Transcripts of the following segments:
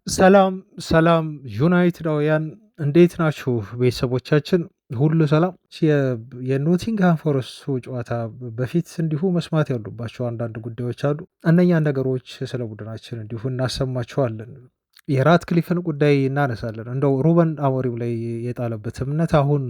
ሰላም ሰላም ዩናይትዳውያን እንዴት ናችሁ? ቤተሰቦቻችን ሁሉ ሰላም። የኖቲንግሃም ፎረስቱ ጨዋታ በፊት እንዲሁ መስማት ያሉባቸው አንዳንድ ጉዳዮች አሉ። እነኛን ነገሮች ስለ ቡድናችን እንዲሁ እናሰማችኋለን። የራትክሊፍን ጉዳይ እናነሳለን። እንደው ሩበን አሞሪም ላይ የጣለበት እምነት አሁን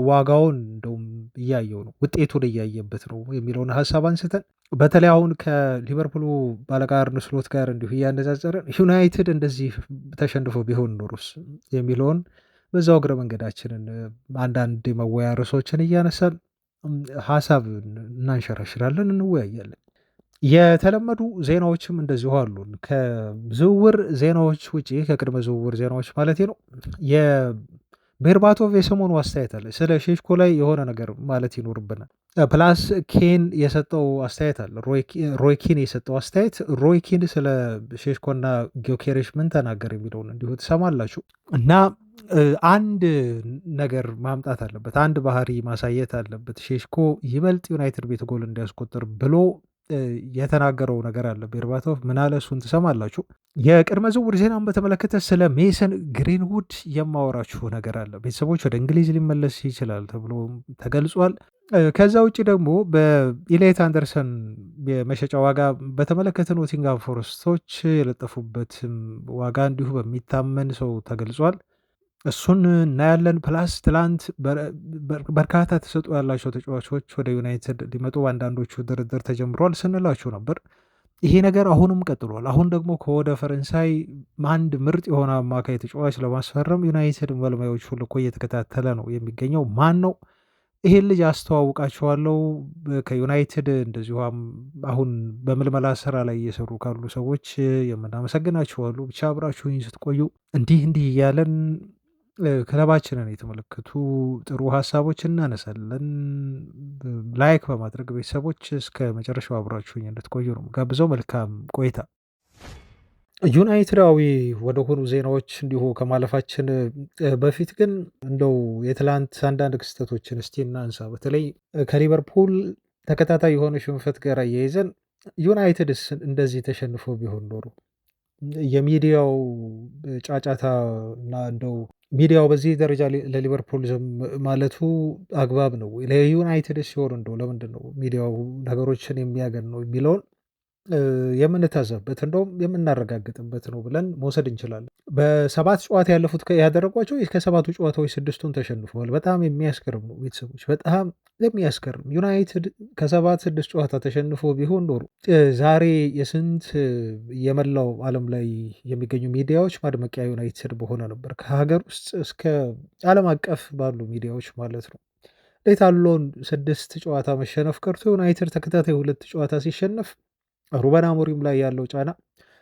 ዋጋውን እንደውም እያየው ነው፣ ውጤቱን እያየበት ነው የሚለውን ሀሳብ አንስተን በተለይ አሁን ከሊቨርፑሉ ባለቃ አርነ ስሎት ጋር እንዲሁ እያነጻጸረን ዩናይትድ እንደዚህ ተሸንፎ ቢሆን ኖሮስ የሚለውን በዛው እግረ መንገዳችንን አንዳንድ መወያ ርዕሶችን እያነሳን ሀሳብ እናንሸራሽራለን፣ እንወያያለን። የተለመዱ ዜናዎችም እንደዚሁ አሉን። ከዝውውር ዜናዎች ውጪ ከቅድመ ዝውውር ዜናዎች ማለት ነው። የቤርባቶቭ የሰሞኑ አስተያየት አለ። ስለ ሼሽኮ ላይ የሆነ ነገር ማለት ይኖርብናል። ፕላስ ኬን የሰጠው አስተያየት አለ። ሮይ ኪን የሰጠው አስተያየት፣ ሮይ ኪን ስለ ሼሽኮና ጊዮኬሬሽ ምን ተናገር የሚለውን እንዲሁ ትሰማላችሁ። እና አንድ ነገር ማምጣት አለበት፣ አንድ ባህሪ ማሳየት አለበት። ሼሽኮ ይበልጥ ዩናይትድ ቤት ጎል እንዲያስቆጥር ብሎ የተናገረው ነገር አለ። ቤርባቶቭ ምን አለ? እሱን ትሰማላችሁ። የቅድመ ዝውውር ዜናን በተመለከተ ስለ ሜሰን ግሪንውድ የማወራችሁ ነገር አለ። ቤተሰቦች ወደ እንግሊዝ ሊመለስ ይችላል ተብሎ ተገልጿል። ከዛ ውጭ ደግሞ በኢሌት አንደርሰን የመሸጫ ዋጋ በተመለከተ ኖቲንግሃም ፎረስቶች የለጠፉበት ዋጋ እንዲሁ በሚታመን ሰው ተገልጿል። እሱን እናያለን። ፕላስ ትላንት በርካታ ተሰጥኦ ያላቸው ተጫዋቾች ወደ ዩናይትድ ሊመጡ በአንዳንዶቹ ድርድር ተጀምሯል ስንላችሁ ነበር። ይሄ ነገር አሁንም ቀጥሏል። አሁን ደግሞ ከወደ ፈረንሳይ አንድ ምርጥ የሆነ አማካይ ተጫዋች ለማስፈረም ዩናይትድ መልማዮች ሁሉ እኮ እየተከታተለ ነው የሚገኘው። ማን ነው? ይሄን ልጅ አስተዋውቃችኋለሁ። ከዩናይትድ እንደዚሁ አሁን በምልመላ ስራ ላይ እየሰሩ ካሉ ሰዎች የምናመሰግናችኋሉ። ብቻ አብራችሁኝ ስትቆዩ እንዲህ እንዲህ እያለን ክለባችንን የተመለከቱ ጥሩ ሀሳቦች እናነሳለን። ላይክ በማድረግ ቤተሰቦች እስከ መጨረሻው አብራችሁኝ እንድትቆዩ ነው ጋብዘው። መልካም ቆይታ። ዩናይትዳዊ ወደሆኑ ዜናዎች እንዲሁ ከማለፋችን በፊት ግን እንደው የትላንት አንዳንድ ክስተቶችን እስቲ እናንሳ። በተለይ ከሊቨርፑል ተከታታይ የሆነ ሽንፈት ጋር እያይዘን ዩናይትድስ እንደዚህ ተሸንፎ ቢሆን ኖሮ የሚዲያው ጫጫታ እና እንደው ሚዲያው በዚህ ደረጃ ለሊቨርፑል ዝም ማለቱ አግባብ ነው? ለዩናይትድ ሲሆን እንደው ለምንድን ነው ሚዲያው ነገሮችን የሚያገን ነው የሚለውን የምንታዘብበት እንደውም የምናረጋግጥበት ነው ብለን መውሰድ እንችላለን። በሰባት ጨዋታ ያለፉት ያደረጓቸው ከሰባቱ ጨዋታዎች ስድስቱን ተሸንፈዋል። በጣም የሚያስገርም ነው ቤተሰቦች፣ በጣም የሚያስገርም። ዩናይትድ ከሰባት ስድስት ጨዋታ ተሸንፎ ቢሆን ኖሮ ዛሬ የስንት የመላው ዓለም ላይ የሚገኙ ሚዲያዎች ማድመቂያ ዩናይትድ በሆነ ነበር፣ ከሀገር ውስጥ እስከ ዓለም አቀፍ ባሉ ሚዲያዎች ማለት ነው። እንዴት አለውን ስድስት ጨዋታ መሸነፍ ቀርቶ ዩናይትድ ተከታታይ ሁለት ጨዋታ ሲሸነፍ ሩበን አሞሪም ላይ ያለው ጫና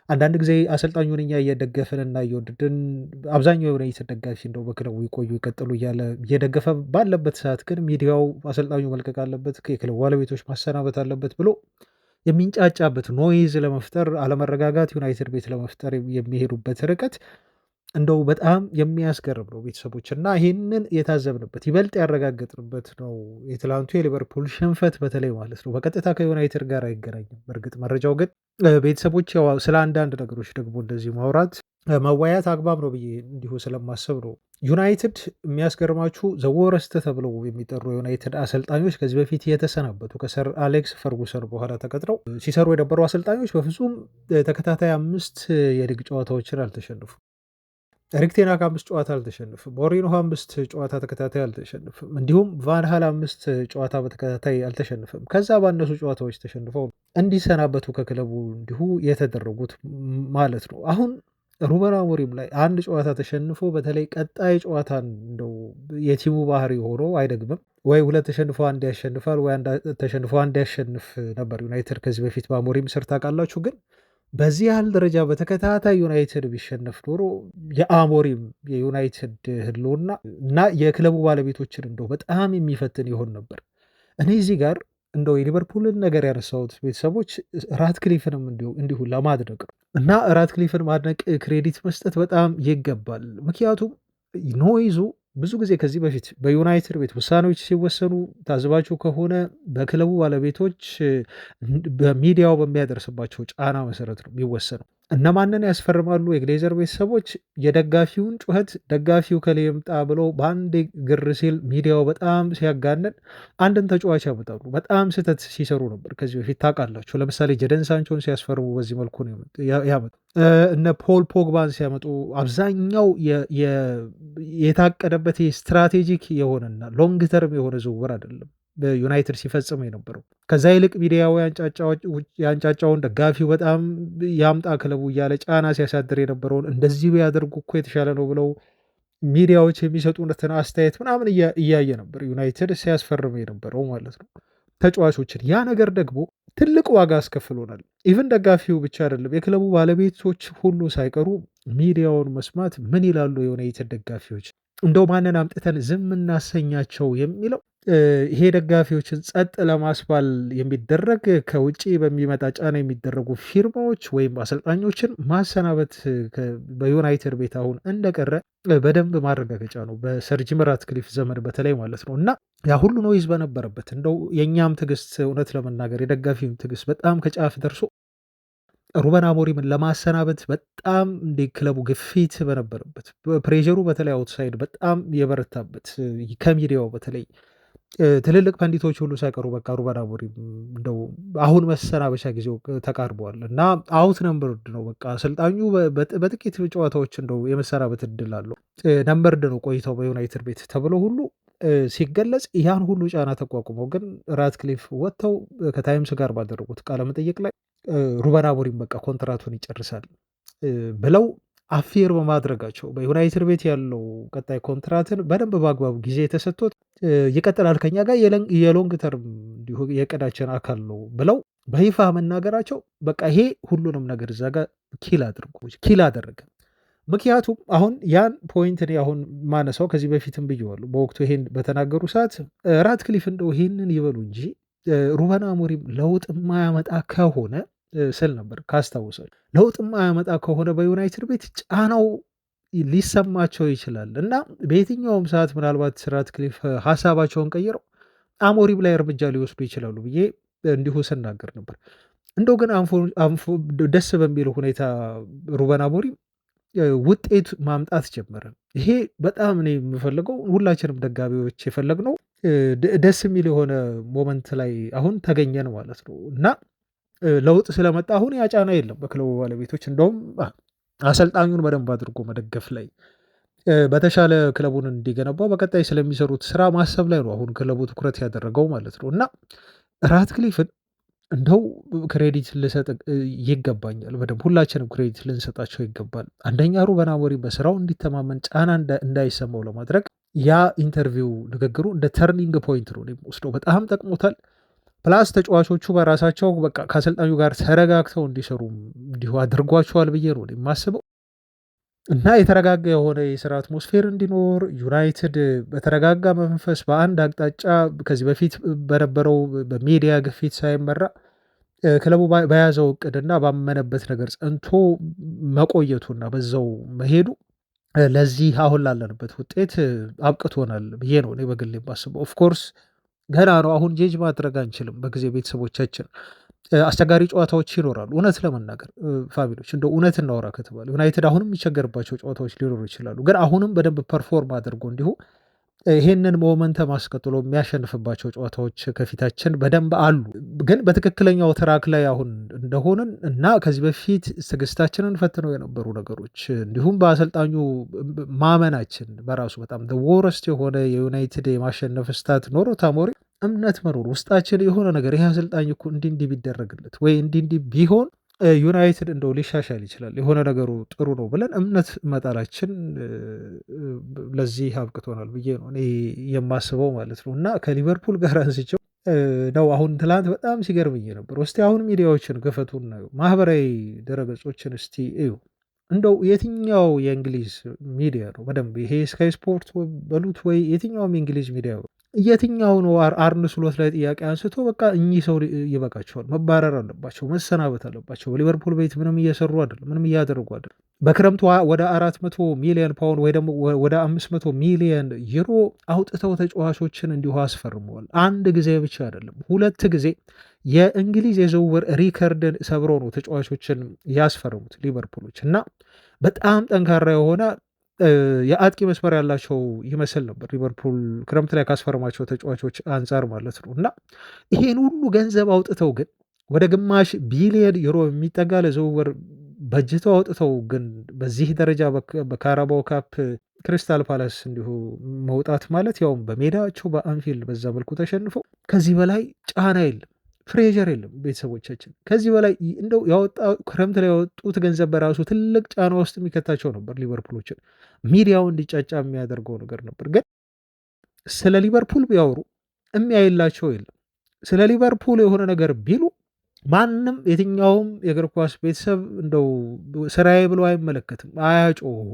አንዳንድ ጊዜ አሰልጣኙን እኛ እየደገፍንና እየወደድን አብዛኛው የዩናይትድ ደጋፊ እንደው በክለቡ ይቆዩ ይቀጥሉ እያለ እየደገፈ ባለበት ሰዓት ግን ሚዲያው አሰልጣኙ መልቀቅ አለበት፣ የክለቡ ባለቤቶች ማሰናበት አለበት ብሎ የሚንጫጫበት ኖይዝ ለመፍጠር አለመረጋጋት ዩናይትድ ቤት ለመፍጠር የሚሄዱበት ርቀት እንደው በጣም የሚያስገርም ነው ቤተሰቦች። እና ይህንን የታዘብንበት ይበልጥ ያረጋገጥንበት ነው የትላንቱ የሊቨርፑል ሽንፈት በተለይ ማለት ነው። በቀጥታ ከዩናይትድ ጋር አይገናኝም በእርግጥ መረጃው፣ ግን ቤተሰቦች ስለ አንዳንድ ነገሮች ደግሞ እንደዚህ ማውራት መወያየት አግባብ ነው ብዬ እንዲሁ ስለማሰብ ነው። ዩናይትድ የሚያስገርማችሁ ዘወረስት ተብለው የሚጠሩ የዩናይትድ አሰልጣኞች ከዚህ በፊት የተሰናበቱ ከሰር አሌክስ ፈርጉሰን በኋላ ተቀጥረው ሲሰሩ የነበሩ አሰልጣኞች በፍጹም ተከታታይ 5 የሊግ ጨዋታዎችን አልተሸንፉ። ኤሪክ ቴን ሃግ 5 ጨዋታ አልተሸንፍም። ሞሪኖ 5 ጨዋታ ተከታታይ አልተሸንፍም። እንዲሁም ቫን ሃል 5 ጨዋታ በተከታታይ አልተሸንፍም። ከዛ ባነሱ ጨዋታዎች ተሸንፈው እንዲሰናበቱ ከክለቡ እንዲሁ የተደረጉት ማለት ነው። አሁን ሩበን አሞሪም ላይ አንድ ጨዋታ ተሸንፎ በተለይ ቀጣይ ጨዋታ እንደው የቲሙ ባህሪ ሆኖ አይደግምም ወይ ሁለት ተሸንፎ አንድ ያሸንፋል ወይ ተሸንፎ አንድ ያሸንፍ ነበር ዩናይትድ ከዚህ በፊት በአሞሪም ስር ታውቃላችሁ። ግን በዚህ ያህል ደረጃ በተከታታይ ዩናይትድ ቢሸነፍ ኖሮ የአሞሪም የዩናይትድ ህልውና እና የክለቡ ባለቤቶችን እንደው በጣም የሚፈትን ይሆን ነበር። እኔ እዚህ ጋር እንደው የሊቨርፑልን ነገር ያነሳሁት ቤተሰቦች ራትክሊፍንም እንዲሁ ለማድነቅ ነው። እና ራትክሊፍን ማድነቅ ክሬዲት መስጠት በጣም ይገባል። ምክንያቱም ኖይዙ ብዙ ጊዜ ከዚህ በፊት በዩናይትድ ቤት ውሳኔዎች ሲወሰኑ ታዝባችሁ ከሆነ በክለቡ ባለቤቶች በሚዲያው በሚያደርስባቸው ጫና መሰረት ነው የሚወሰነው። እነማንን ያስፈርማሉ? የግሌዘር ቤተሰቦች የደጋፊውን ጩኸት ደጋፊው ከሌ ይምጣ ብለው በአንድ ግር ሲል ሚዲያው በጣም ሲያጋንን አንድን ተጫዋች ያመጣሉ። በጣም ስህተት ሲሰሩ ነበር ከዚህ በፊት ታውቃላችሁ። ለምሳሌ ጀደን ሳንቾን ሲያስፈርሙ በዚህ መልኩ ነው ያመጡ። እነ ፖል ፖግባን ሲያመጡ አብዛኛው የታቀደበት ስትራቴጂክ የሆነና ሎንግ ተርም የሆነ ዝውውር አይደለም በዩናይትድ ሲፈጽም የነበረው። ከዛ ይልቅ ሚዲያው ያንጫጫውን ደጋፊው በጣም ያምጣ ክለቡ እያለ ጫና ሲያሳድር የነበረውን እንደዚህ ቢያደርጉ እኮ የተሻለ ነው ብለው ሚዲያዎች የሚሰጡትን አስተያየት ምናምን እያየ ነበር ዩናይትድ ሲያስፈርም የነበረው ማለት ነው ተጫዋቾችን። ያ ነገር ደግሞ ትልቅ ዋጋ አስከፍሎናል። ኢቭን ደጋፊው ብቻ አይደለም የክለቡ ባለቤቶች ሁሉ ሳይቀሩ ሚዲያውን መስማት ምን ይላሉ የዩናይትድ ደጋፊዎች እንደው ማንን አምጥተን ዝም እናሰኛቸው የሚለው ይሄ ደጋፊዎችን ጸጥ ለማስባል የሚደረግ ከውጭ በሚመጣ ጫና የሚደረጉ ፊርማዎች ወይም አሰልጣኞችን ማሰናበት በዩናይትድ ቤት አሁን እንደቀረ በደንብ ማረጋገጫ ነው። በሰር ጂም ራትክሊፍ ዘመን በተለይ ማለት ነው። እና ያ ሁሉ ኖይዝ በነበረበት እንደው የእኛም ትዕግስት እውነት ለመናገር የደጋፊም ትዕግስት በጣም ከጫፍ ደርሶ ሩበን አሞሪምን ለማሰናበት በጣም እንደ ክለቡ ግፊት በነበረበት ፕሬሩ በተለይ አውትሳይድ በጣም የበረታበት ከሚዲያው በተለይ ትልልቅ ፐንዲቶች ሁሉ ሳይቀሩ በቃ ሩበን አሞሪም እንደው አሁን መሰናበቻ ጊዜው ተቃርበዋል እና አውት ነምበርድ ነው በቃ አሰልጣኙ በጥቂት ጨዋታዎች እንደው የመሰናበት እድል አለው ነምበርድ ነው ቆይተው በዩናይትድ ቤት ተብሎ ሁሉ ሲገለጽ ያን ሁሉ ጫና ተቋቁመው ግን ራትክሊፍ ወጥተው ከታይምስ ጋር ባደረጉት ቃለመጠይቅ ላይ ሩበን አሞሪም በቃ ኮንትራቱን ይጨርሳል ብለው አፌር በማድረጋቸው በዩናይትድ ቤት ያለው ቀጣይ ኮንትራትን በደንብ በአግባቡ ጊዜ የተሰጥቶት ይቀጥላል ከኛ ጋር የሎንግ ተርም እንዲሁ የዕቅዳችን አካል ነው ብለው በይፋ መናገራቸው በቃ ይሄ ሁሉንም ነገር እዛ ጋር ኪል አደረገ። ምክንያቱም አሁን ያን ፖይንት እኔ አሁን ማነሳው ከዚህ በፊትም ብየዋለሁ በወቅቱ ይሄን በተናገሩ ሰዓት ራትክሊፍ እንደው ይሄንን ይበሉ እንጂ ሩበን አሞሪም ለውጥ የማያመጣ ከሆነ ስል ነበር ካስታውሳል። ለውጥ የማያመጣ ከሆነ በዩናይትድ ቤት ጫናው ሊሰማቸው ይችላል እና በየትኛውም ሰዓት ምናልባት ራትክሊፍ ሀሳባቸውን ቀይረው አሞሪም ላይ እርምጃ ሊወስዱ ይችላሉ ብዬ እንዲሁ ስናገር ነበር። እንደው ግን ደስ በሚል ሁኔታ ሩበን አሞሪም ውጤት ማምጣት ጀመረ። ይሄ በጣም እኔ የምፈልገው ሁላችንም ደጋቢዎች የፈለግነው ደስ የሚል የሆነ ሞመንት ላይ አሁን ተገኘን ማለት ነው እና ለውጥ ስለመጣ አሁን ያጫና የለም በክለቡ ባለቤቶች። እንደውም አሰልጣኙን በደንብ አድርጎ መደገፍ ላይ በተሻለ ክለቡን እንዲገነባው በቀጣይ ስለሚሰሩት ስራ ማሰብ ላይ ነው አሁን ክለቡ ትኩረት ያደረገው ማለት ነው እና ራትክሊፍን እንደው ክሬዲት ልሰጥ ይገባኛል። በደንብ ሁላችንም ክሬዲት ልንሰጣቸው ይገባል። አንደኛ ሩበን አሞሪም በስራው እንዲተማመን ጫና እንዳይሰማው ለማድረግ ያ ኢንተርቪው ንግግሩ እንደ ተርኒንግ ፖይንት ነው ወስደው በጣም ጠቅሞታል። ፕላስ ተጫዋቾቹ በራሳቸው በቃ ከአሰልጣኙ ጋር ተረጋግተው እንዲሰሩ እንዲሁ አድርጓቸዋል ብዬ ነው የማስበው እና የተረጋጋ የሆነ የስራ አትሞስፌር እንዲኖር ዩናይትድ በተረጋጋ መንፈስ በአንድ አቅጣጫ ከዚህ በፊት በነበረው በሚዲያ ግፊት ሳይመራ ክለቡ በያዘው እቅድና ባመነበት ነገር ጸንቶ መቆየቱና በዛው መሄዱ ለዚህ አሁን ላለንበት ውጤት አብቅቶናል ብዬ ነው እኔ በግሌ የማስበው። ኦፍኮርስ ገና ነው። አሁን ጄጅ ማድረግ አንችልም። በጊዜ ቤተሰቦቻችን አስቸጋሪ ጨዋታዎች ይኖራሉ። እውነት ለመናገር ፋሚሊዎች እንደ እውነት እናወራ ከተባለ ዩናይትድ አሁንም የሚቸገርባቸው ጨዋታዎች ሊኖሩ ይችላሉ። ግን አሁንም በደንብ ፐርፎርም አድርጎ እንዲሁ ይሄንን ሞመንተም አስቀጥሎ የሚያሸንፍባቸው ጨዋታዎች ከፊታችን በደንብ አሉ። ግን በትክክለኛው ትራክ ላይ አሁን እንደሆንን እና ከዚህ በፊት ትዕግስታችንን ፈትነው የነበሩ ነገሮች እንዲሁም በአሰልጣኙ ማመናችን በራሱ በጣም ወረስት የሆነ የዩናይትድ የማሸነፍ ስታት ኖሮት አሞሪም እምነት መኖር ውስጣችን የሆነ ነገር ይህ አሰልጣኝ እኮ እንዲህ ቢደረግለት ወይ እንዲህ ቢሆን ዩናይትድ እንደው ሊሻሻል ይችላል የሆነ ነገሩ ጥሩ ነው ብለን እምነት መጣላችን ለዚህ አብቅቶናል ብዬ ነው እኔ የማስበው ማለት ነው። እና ከሊቨርፑል ጋር አንስቸው ነው አሁን ትላንት በጣም ሲገርምኝ ነበር። እስቲ አሁን ሚዲያዎችን ክፈቱና ማህበራዊ ድረገጾችን እስቲ እዩ። እንደው የትኛው የእንግሊዝ ሚዲያ ነው በደንብ ይሄ ስካይ ስፖርት በሉት ወይ የትኛውም የእንግሊዝ ሚዲያ የትኛው ነው አርነ ስሎት ላይ ጥያቄ አንስቶ በቃ እኚህ ሰው ይበቃቸዋል፣ መባረር አለባቸው፣ መሰናበት አለባቸው፣ በሊቨርፑል ቤት ምንም እየሰሩ አይደለም፣ ምንም እያደረጉ አይደለም፣ በክረምቱ ወደ 400 ሚሊዮን ፓውንድ ወይ ደግሞ ወደ 500 ሚሊዮን ዩሮ አውጥተው ተጫዋቾችን እንዲሁ አስፈርመዋል። አንድ ጊዜ ብቻ አይደለም፣ 2 ጊዜ የእንግሊዝ የዝውውር ሪከርድን ሰብሮ ነው ተጫዋቾችን ያስፈርሙት ሊቨርፑሎች እና በጣም ጠንካራ የሆነ የአጥቂ መስመር ያላቸው ይመስል ነበር ሊቨርፑል ክረምት ላይ ካስፈረማቸው ተጫዋቾች አንጻር ማለት ነው እና ይሄን ሁሉ ገንዘብ አውጥተው ግን ወደ ግማሽ ቢሊየን ዩሮ የሚጠጋ ለዝውውር በጅተው አውጥተው ግን በዚህ ደረጃ በካራባው ካፕ ክሪስታል ፓላስ እንዲሁ መውጣት ማለት ያውም በሜዳቸው በአንፊልድ በዛ መልኩ ተሸንፈው ከዚህ በላይ ጫና የለም፣ ፕሬዠር የለም። ቤተሰቦቻችን ከዚህ በላይ እንደው ክረምት ላይ ያወጡት ገንዘብ በራሱ ትልቅ ጫና ውስጥ የሚከታቸው ነበር። ሊቨርፑሎችን ሚዲያው እንዲጫጫ የሚያደርገው ነገር ነበር። ግን ስለ ሊቨርፑል ቢያወሩ የሚያይላቸው የለም። ስለ ሊቨርፑል የሆነ ነገር ቢሉ ማንም የትኛውም የእግር ኳስ ቤተሰብ እንደው ስራዬ ብሎ አይመለከትም፣ አያጮሁም።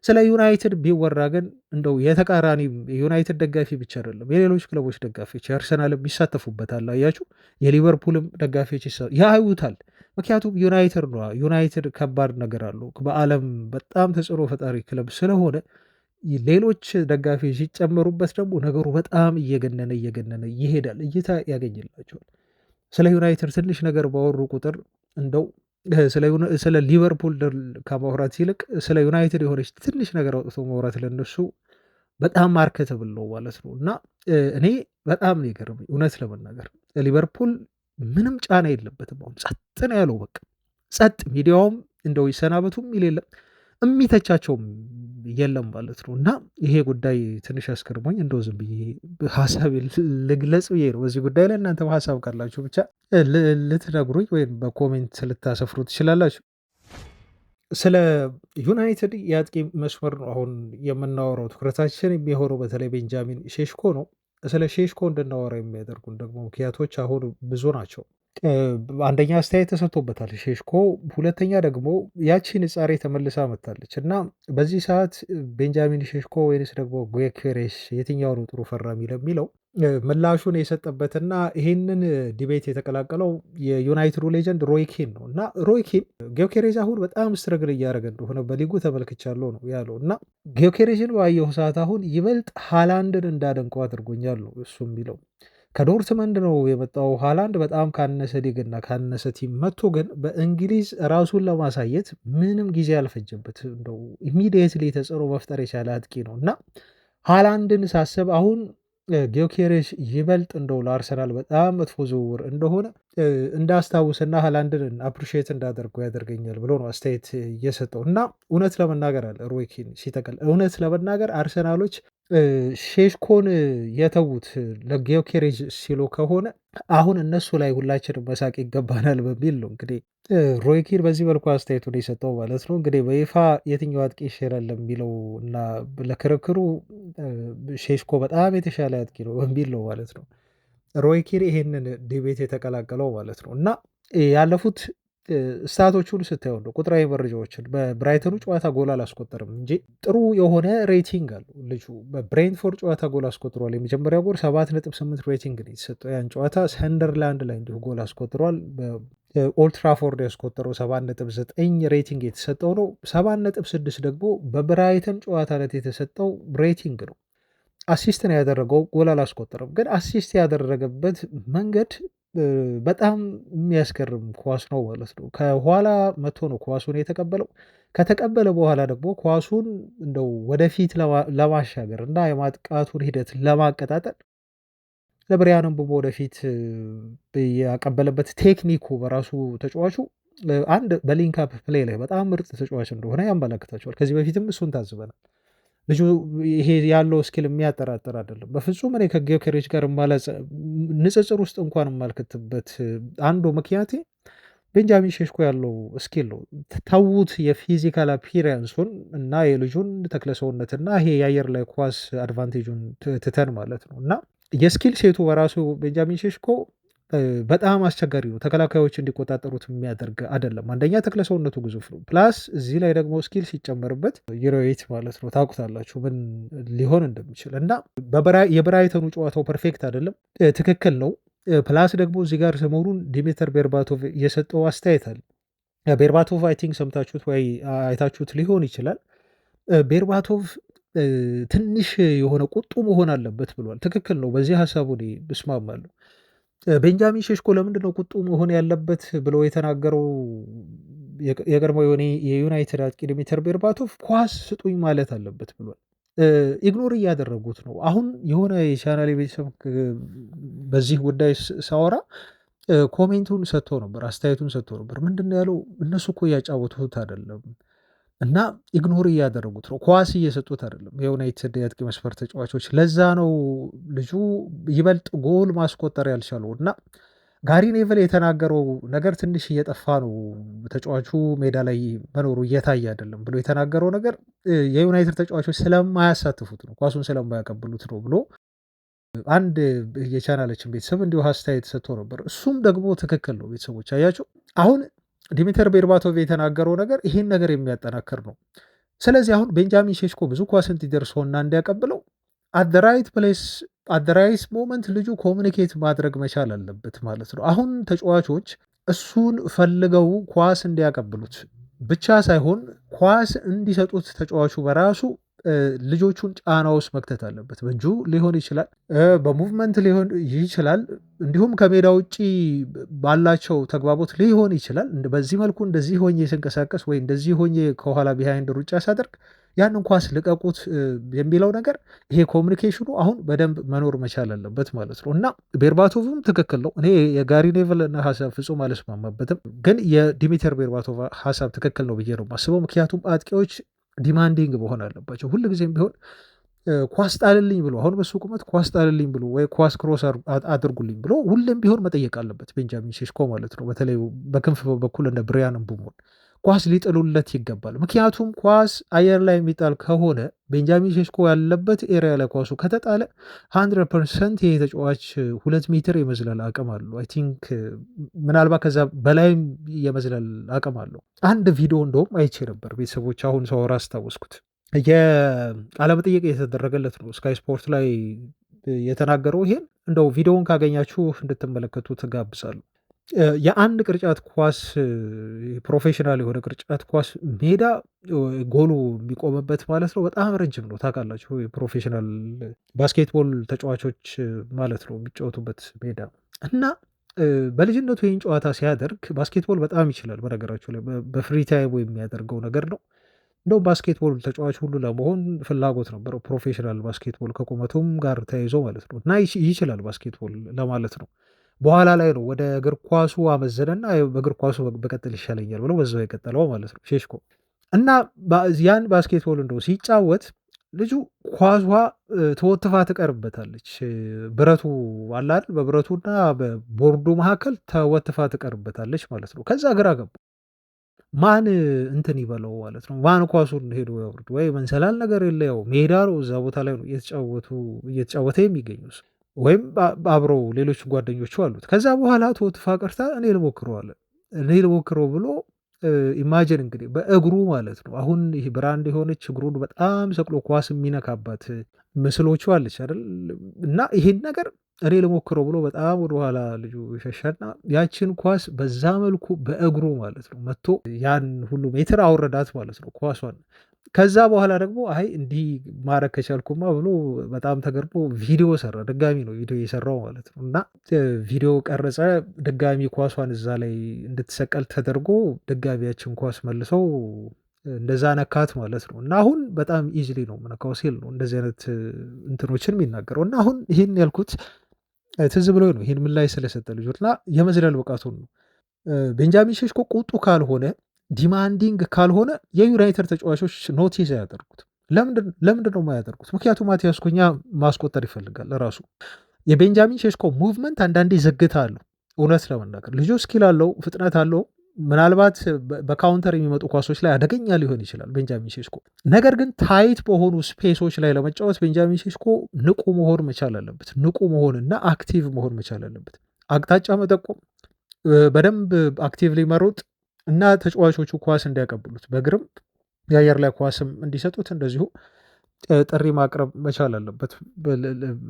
ስለ ዩናይትድ ቢወራ ግን እንደው የተቃራኒ የዩናይትድ ደጋፊ ብቻ አይደለም የሌሎች ክለቦች ደጋፊዎች የአርሰናልም ይሳተፉበታል። አያችሁ፣ የሊቨርፑልም ደጋፊዎች ያዩታል። ምክንያቱም ዩናይትድ ነው። ዩናይትድ ከባድ ነገር አለው በዓለም በጣም ተጽዕኖ ፈጣሪ ክለብ ስለሆነ ሌሎች ደጋፊዎች ሲጨመሩበት ደግሞ ነገሩ በጣም እየገነነ ይሄዳል፣ እይታ ያገኝላቸዋል። ስለ ዩናይትድ ትንሽ ነገር ባወሩ ቁጥር እንደው ስለ ሊቨርፑል ከማውራት ይልቅ ስለ ዩናይትድ የሆነች ትንሽ ነገር አውጥቶ ማውራት ለነሱ በጣም ማርኬተብል ነው ማለት ነው። እና እኔ በጣም ነው የገረመኝ እውነት ለመናገር ሊቨርፑል ምንም ጫና የለበትም። አሁን ጸጥ ነው ያለው፣ በቃ ጸጥ። ሚዲያውም እንደው ይሰናበቱም የለም የሚተቻቸውም የለም ማለት ነው። እና ይሄ ጉዳይ ትንሽ አስገርሞኝ እንደው ዝም ብዬ ሀሳብ ልግለጽ ብዬ ነው። በዚህ ጉዳይ ላይ እናንተም ሀሳብ ካላችሁ ብቻ ልትነግሩኝ ወይም በኮሜንት ልታሰፍሩ ትችላላችሁ። ስለ ዩናይትድ የአጥቂ መስመር ነው አሁን የምናወራው። ትኩረታችን የሚሆነው በተለይ ቤንጃሚን ሼሽኮ ነው። ስለ ሼሽኮ እንድናወራ የሚያደርጉን ደግሞ ምክንያቶች አሁን ብዙ ናቸው። አንደኛ አስተያየት ተሰጥቶበታል ሼሽኮ፣ ሁለተኛ ደግሞ ያቺ ንጻሬ ተመልሳ መታለች እና በዚህ ሰዓት ቤንጃሚን ሼሽኮ ወይንስ ደግሞ ጎኬሬሽ የትኛው ነው ጥሩ ፈራሚ ለሚለው ምላሹን የሰጠበትና ይህንን ዲቤት የተቀላቀለው የዩናይትዱ ሌጀንድ ሮይኪን ነው እና ሮይኪን ጊዮኬሬዝ አሁን በጣም ስትረግል እያደረገ እንደሆነ በሊጉ ተመልክቻለሁ ነው ያለው እና ጊዮኬሬዝን ባየሁ ሰዓት አሁን ይበልጥ ሃላንድን እንዳደንቀው አድርጎኛል ነው እሱ የሚለው። ከዶርትመንድ ነው የመጣው ሃላንድ በጣም ካነሰ ሊግና ካነሰ ቲም መጥቶ ግን በእንግሊዝ ራሱን ለማሳየት ምንም ጊዜ አልፈጀበት፣ እንደው ኢሚዲየትሊ ተጽዕኖ መፍጠር የቻለ አጥቂ ነው እና ሃላንድን ሳስብ አሁን ጊዮኬሬሽ ይበልጥ እንደው ለአርሰናል በጣም መጥፎ ዝውውር እንደሆነ እንዳስታውስና ሃላንድን አፕሪሺየት እንዳደርገው ያደርገኛል ብሎ ነው አስተያየት እየሰጠው እና እውነት ለመናገር አለ ሮይኪን ሲጠቀል እውነት ለመናገር አርሰናሎች ሼሽኮን የተዉት ለጊዮኬሬዥ ሲሉ ከሆነ አሁን እነሱ ላይ ሁላችንም መሳቅ ይገባናል በሚል ነው እንግዲህ ሮይኪን በዚህ መልኩ አስተያየቱን የሰጠው ማለት ነው። እንግዲህ በይፋ የትኛው አጥቂ ይሻላል ለሚለው እና ለክርክሩ ሼሽኮ በጣም የተሻለ አጥቂ ነው በሚል ነው ማለት ነው ሮይኪን ይሄንን ዲቤት የተቀላቀለው ማለት ነው። እና ያለፉት ስታቶቹን ስታዩ ነው ቁጥራዊ መረጃዎችን በብራይተኑ ጨዋታ ጎል አላስቆጠርም እንጂ ጥሩ የሆነ ሬቲንግ አለው ልጁ። በብሬንትፎርድ ጨዋታ ጎል አስቆጥሯል። የመጀመሪያ ጎል 7.8 ሬቲንግ ነው የተሰጠው። ያን ጨዋታ ሰንደርላንድ ላይ እንዲሁ ጎል አስቆጥሯል። በኦልትራፎርድ ያስቆጠረው 7.9 ሬቲንግ የተሰጠው ነው። 7.6 ደግሞ በብራይተን ጨዋታ ዕለት የተሰጠው ሬቲንግ ነው። አሲስት ነው ያደረገው፣ ጎል አላስቆጠረም። ግን አሲስት ያደረገበት መንገድ በጣም የሚያስገርም ኳስ ነው ማለት ነው። ከኋላ መቶ ነው ኳሱን የተቀበለው። ከተቀበለ በኋላ ደግሞ ኳሱን እንደው ወደፊት ለማሻገር እና የማጥቃቱን ሂደት ለማቀጣጠል ለብሪያን ምቡሞ ወደፊት ያቀበለበት ቴክኒኩ በራሱ ተጫዋቹ አንድ በሊንካፕ ፕሌይ ላይ በጣም ምርጥ ተጫዋች እንደሆነ ያመለክታቸዋል። ከዚህ በፊትም እሱን ታዝበናል። ልጁ ይሄ ያለው ስኪል የሚያጠራጥር አይደለም በፍጹም። እኔ ከጊዮኬሬሽ ጋር ንጽጽር ውስጥ እንኳን የማልከትበት አንዱ ምክንያቴ ቤንጃሚን ሼሽኮ ያለው ስኪል ነው። ተዉት የፊዚካል አፒሪያንሱን እና የልጁን ተክለሰውነትና ይሄ የአየር ላይ ኳስ አድቫንቴጁን ትተን ማለት ነው እና የስኪል ሴቱ በራሱ ቤንጃሚን ሼሽኮ በጣም አስቸጋሪ ነው። ተከላካዮች እንዲቆጣጠሩት የሚያደርግ አይደለም። አንደኛ ተክለ ሰውነቱ ግዙፍ ነው። ፕላስ እዚህ ላይ ደግሞ ስኪል ሲጨመርበት ዩሮዌት ማለት ነው። ታውቁታላችሁ ምን ሊሆን እንደሚችል እና የብራይተኑ ጨዋታው ፐርፌክት አይደለም፣ ትክክል ነው። ፕላስ ደግሞ እዚህ ጋር ሰሞኑን ዲሚተር ቤርባቶቭ የሰጠው አስተያየት አለ። ቤርባቶቭ አይ ቲንክ ሰምታችሁት ወይ አይታችሁት ሊሆን ይችላል። ቤርባቶቭ ትንሽ የሆነ ቁጡ መሆን አለበት ብሏል። ትክክል ነው። በዚህ ሀሳቡ እኔ እስማማለሁ። ቤንጃሚን ሼሽኮ ለምንድን ነው ቁጡ መሆን ያለበት ብሎ የተናገረው? የቀድሞ የዩናይትድ አጥቂ ዲሚተር ቤርባቶቭ ኳስ ስጡኝ ማለት አለበት ብሏል። ኢግኖር እያደረጉት ነው። አሁን የሆነ የቻናል ቤተሰብ በዚህ ጉዳይ ሳወራ ኮሜንቱን ሰጥቶ ነበር፣ አስተያየቱን ሰጥቶ ነበር። ምንድን ነው ያለው? እነሱ እኮ እያጫወቱት አይደለም እና ኢግኖር እያደረጉት ነው፣ ኳስ እየሰጡት አይደለም የዩናይትድ የአጥቂ መስመር ተጫዋቾች። ለዛ ነው ልጁ ይበልጥ ጎል ማስቆጠር ያልቻለው እና ጋሪ ኔቨል የተናገረው ነገር ትንሽ እየጠፋ ነው፣ ተጫዋቹ ሜዳ ላይ መኖሩ እየታየ አይደለም ብሎ የተናገረው ነገር የዩናይትድ ተጫዋቾች ስለማያሳትፉት ነው፣ ኳሱን ስለማያቀብሉት ነው ብሎ አንድ የቻናለችን ቤተሰብ እንዲሁ አስተያየት ሰጥቶ ነበር። እሱም ደግሞ ትክክል ነው። ቤተሰቦች አያቸው፣ አሁን ዲሚተር ቤርባቶቭ የተናገረው ነገር ይህን ነገር የሚያጠናክር ነው። ስለዚህ አሁን ቤንጃሚን ሼሽኮ ብዙ ኳስ እንዲደርሰውና እንዲያቀብለው አት ዘ ራይት ፕሌስ አት ዘ ራይት ሞመንት ልጁ ኮሚኒኬት ማድረግ መቻል አለበት ማለት ነው። አሁን ተጫዋቾች እሱን ፈልገው ኳስ እንዲያቀብሉት ብቻ ሳይሆን ኳስ እንዲሰጡት ተጫዋቹ በራሱ ልጆቹን ጫና ውስጥ መክተት አለበት። በእጁ ሊሆን ይችላል፣ በሙቭመንት ሊሆን ይችላል፣ እንዲሁም ከሜዳ ውጭ ባላቸው ተግባቦት ሊሆን ይችላል። በዚህ መልኩ እንደዚህ ሆኜ ስንቀሳቀስ ወይ እንደዚህ ሆኜ ከኋላ ቢሃይንድ ሩጫ ሳደርግ ያንን ኳስ ልቀቁት የሚለው ነገር ይሄ ኮሚኒኬሽኑ አሁን በደንብ መኖር መቻል አለበት ማለት ነው። እና ቤርባቶቭም ትክክል ነው። እኔ የጋሪ ኔቭል ሀሳብ ፍጹም አልስማማበትም፣ ግን የዲሚተር ቤርባቶቭ ሀሳብ ትክክል ነው ብዬ ነው የማስበው። ምክንያቱም አጥቂዎች ዲማንዲንግ መሆን አለባቸው። ሁል ጊዜም ቢሆን ኳስ ጣልልኝ ብሎ አሁን በሱ ቁመት ኳስ ጣልልኝ ብሎ ወይ ኳስ ክሮስ አድርጉልኝ ብሎ ሁሌም ቢሆን መጠየቅ አለበት ቤንጃሚን ሼሽኮ ማለት ነው። በተለይ በክንፍ በኩል እንደ ብሪያን ምቡሞን ኳስ ሊጥሉለት ይገባል። ምክንያቱም ኳስ አየር ላይ የሚጣል ከሆነ ቤንጃሚን ሼሽኮ ያለበት ኤሪያ ላይ ኳሱ ከተጣለ 100% ይሄ ተጫዋች 2 ሜትር የመዝለል አቅም አለው። አይ ቲንክ ምናልባት ከዛ በላይም የመዝለል አቅም አለው። አንድ ቪዲዮ እንደውም አይቼ ነበር ቤተሰቦች፣ አሁን ሳወራ አስታወስኩት። የቃለመጠይቅ የተደረገለት ነው ስካይ ስፖርት ላይ የተናገረው ይሄን። እንደው ቪዲዮውን ካገኛችሁ እንድትመለከቱ ትጋብዛሉ። የአንድ ቅርጫት ኳስ ፕሮፌሽናል የሆነ ቅርጫት ኳስ ሜዳ ጎሉ የሚቆምበት ማለት ነው በጣም ረጅም ነው። ታውቃላችሁ የፕሮፌሽናል ባስኬትቦል ተጫዋቾች ማለት ነው የሚጫወቱበት ሜዳ እና በልጅነቱ ይህን ጨዋታ ሲያደርግ ባስኬትቦል በጣም ይችላል። በነገራችሁ ላይ በፍሪ ታይም የሚያደርገው ነገር ነው። እንደውም ባስኬትቦል ተጫዋች ሁሉ ለመሆን ፍላጎት ነበረው፣ ፕሮፌሽናል ባስኬትቦል ከቁመቱም ጋር ተያይዞ ማለት ነው እና ይችላል ባስኬትቦል ለማለት ነው። በኋላ ላይ ነው ወደ እግር ኳሱ አመዘነና በእግር ኳሱ በቀጥል ይሻለኛል ብሎ በዛው የቀጠለው ማለት ነው ሼሽኮ። እና ያን ባስኬትቦል እንደው ሲጫወት ልጁ ኳሷ ተወትፋ ትቀርበታለች። ብረቱ አለ አይደል፣ በብረቱና በቦርዱ መካከል ተወትፋ ትቀርበታለች ማለት ነው። ከዛ ግራ ገባ፣ ማን እንትን ይበለው ማለት ነው። ማን ኳሱን ሄዶ ያውርድ? ወይ መንሰላል ነገር የለ፣ ያው ሜዳ ነው፣ እዛ ቦታ ላይ ነው እየተጫወተ የሚገኙ ወይም አብረው ሌሎች ጓደኞቹ አሉት። ከዛ በኋላ ተወትፋ ቀርታ እኔ ልሞክረው ብሎ ኢማጅን እንግዲህ በእግሩ ማለት ነው። አሁን ይህ ብራንድ የሆነች እግሩን በጣም ሰቅሎ ኳስ የሚነካባት ምስሎቹ አለች አይደል? እና ይሄን ነገር እኔ ልሞክረው ብሎ በጣም ወደኋላ ልጁ ሸሻና ያችን ኳስ በዛ መልኩ በእግሩ ማለት ነው መጥቶ ያን ሁሉ ሜትር አውረዳት ማለት ነው ኳሷን። ከዛ በኋላ ደግሞ አይ እንዲህ ማድረግ ከቻልኩማ ብሎ በጣም ተገርሞ ቪዲዮ ሰራ። ድጋሚ ነው ቪዲዮ የሰራው ማለት ነው። እና ቪዲዮ ቀረጸ፣ ድጋሚ ኳሷን እዛ ላይ እንድትሰቀል ተደርጎ ድጋሚያችን ኳስ መልሰው እንደዛ ነካት ማለት ነው። እና አሁን በጣም ኢዝሊ ነው ምነካው ሲል ነው እንደዚህ አይነት እንትኖችን የሚናገረው። እና አሁን ይህን ያልኩት ትዝ ብሎ ነው ይህን ምላሽ ስለሰጠ ልጆች እና የመዝለል ብቃቱን ነው። ቤንጃሚን ሼሽኮ ቁጡ ካልሆነ ዲማንዲንግ ካልሆነ የዩናይትድ ተጫዋቾች ኖቲስ አያደርጉት። ለምንድን ነው የማያደርጉት? ምክንያቱም ማቲያስ ኩኛ ማስቆጠር ይፈልጋል ራሱ። የቤንጃሚን ሼሽኮ ሙቭመንት አንዳንዴ ዘግታ አለው። እውነት ለመናገር ልጁ ስኪል አለው፣ ፍጥነት አለው። ምናልባት በካውንተር የሚመጡ ኳሶች ላይ አደገኛ ሊሆን ይችላል ቤንጃሚን ሼሽኮ። ነገር ግን ታይት በሆኑ ስፔሶች ላይ ለመጫወት ቤንጃሚን ሼሽኮ ንቁ መሆን መቻል አለበት። ንቁ መሆን እና አክቲቭ መሆን መቻል አለበት። አቅጣጫ መጠቆም፣ በደንብ አክቲቭሊ መሮጥ እና ተጫዋቾቹ ኳስ እንዲያቀብሉት በእግርም የአየር ላይ ኳስም እንዲሰጡት እንደዚሁ ጥሪ ማቅረብ መቻል አለበት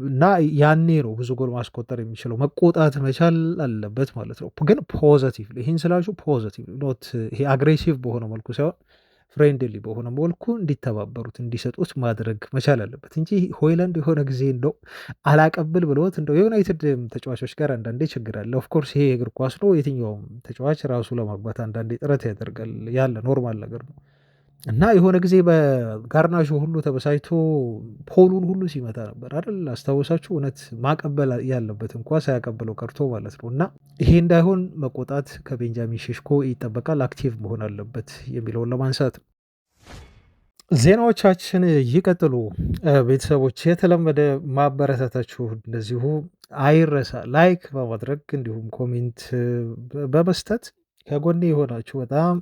እና ያኔ ነው ብዙ ጎል ማስቆጠር የሚችለው። መቆጣት መቻል አለበት ማለት ነው። ግን ፖዘቲቭ ይህን ስላችሁ ፖዘቲቭ ኖት ይሄ አግሬሲቭ በሆነ መልኩ ሳይሆን ፍሬንድሊ በሆነ መልኩ እንዲተባበሩት እንዲሰጡት ማድረግ መቻል አለበት እንጂ ሆይላንድ የሆነ ጊዜ እንደው አላቀብል ብሎት እንደው የዩናይትድ ተጫዋቾች ጋር አንዳንዴ ችግር አለ። ኦፍኮርስ ይሄ እግር ኳስ ነው። የትኛውም ተጫዋች ራሱ ለማግባት አንዳንዴ ጥረት ያደርጋል ያለ ኖርማል ነገር ነው። እና የሆነ ጊዜ በጋርናቾ ሁሉ ተበሳጭቶ ፖሉን ሁሉ ሲመታ ነበር አይደል? አስታውሳችሁ? እውነት ማቀበል ያለበትን ኳስ ሳያቀብለው ቀርቶ ማለት ነው። እና ይሄ እንዳይሆን መቆጣት ከቤንጃሚን ሼሽኮ ይጠበቃል። አክቲቭ መሆን አለበት የሚለውን ለማንሳት ነው። ዜናዎቻችን ይቀጥሉ። ቤተሰቦች የተለመደ ማበረታታችሁ እንደዚሁ አይረሳ። ላይክ በማድረግ እንዲሁም ኮሜንት በመስጠት ከጎኔ የሆናችሁ በጣም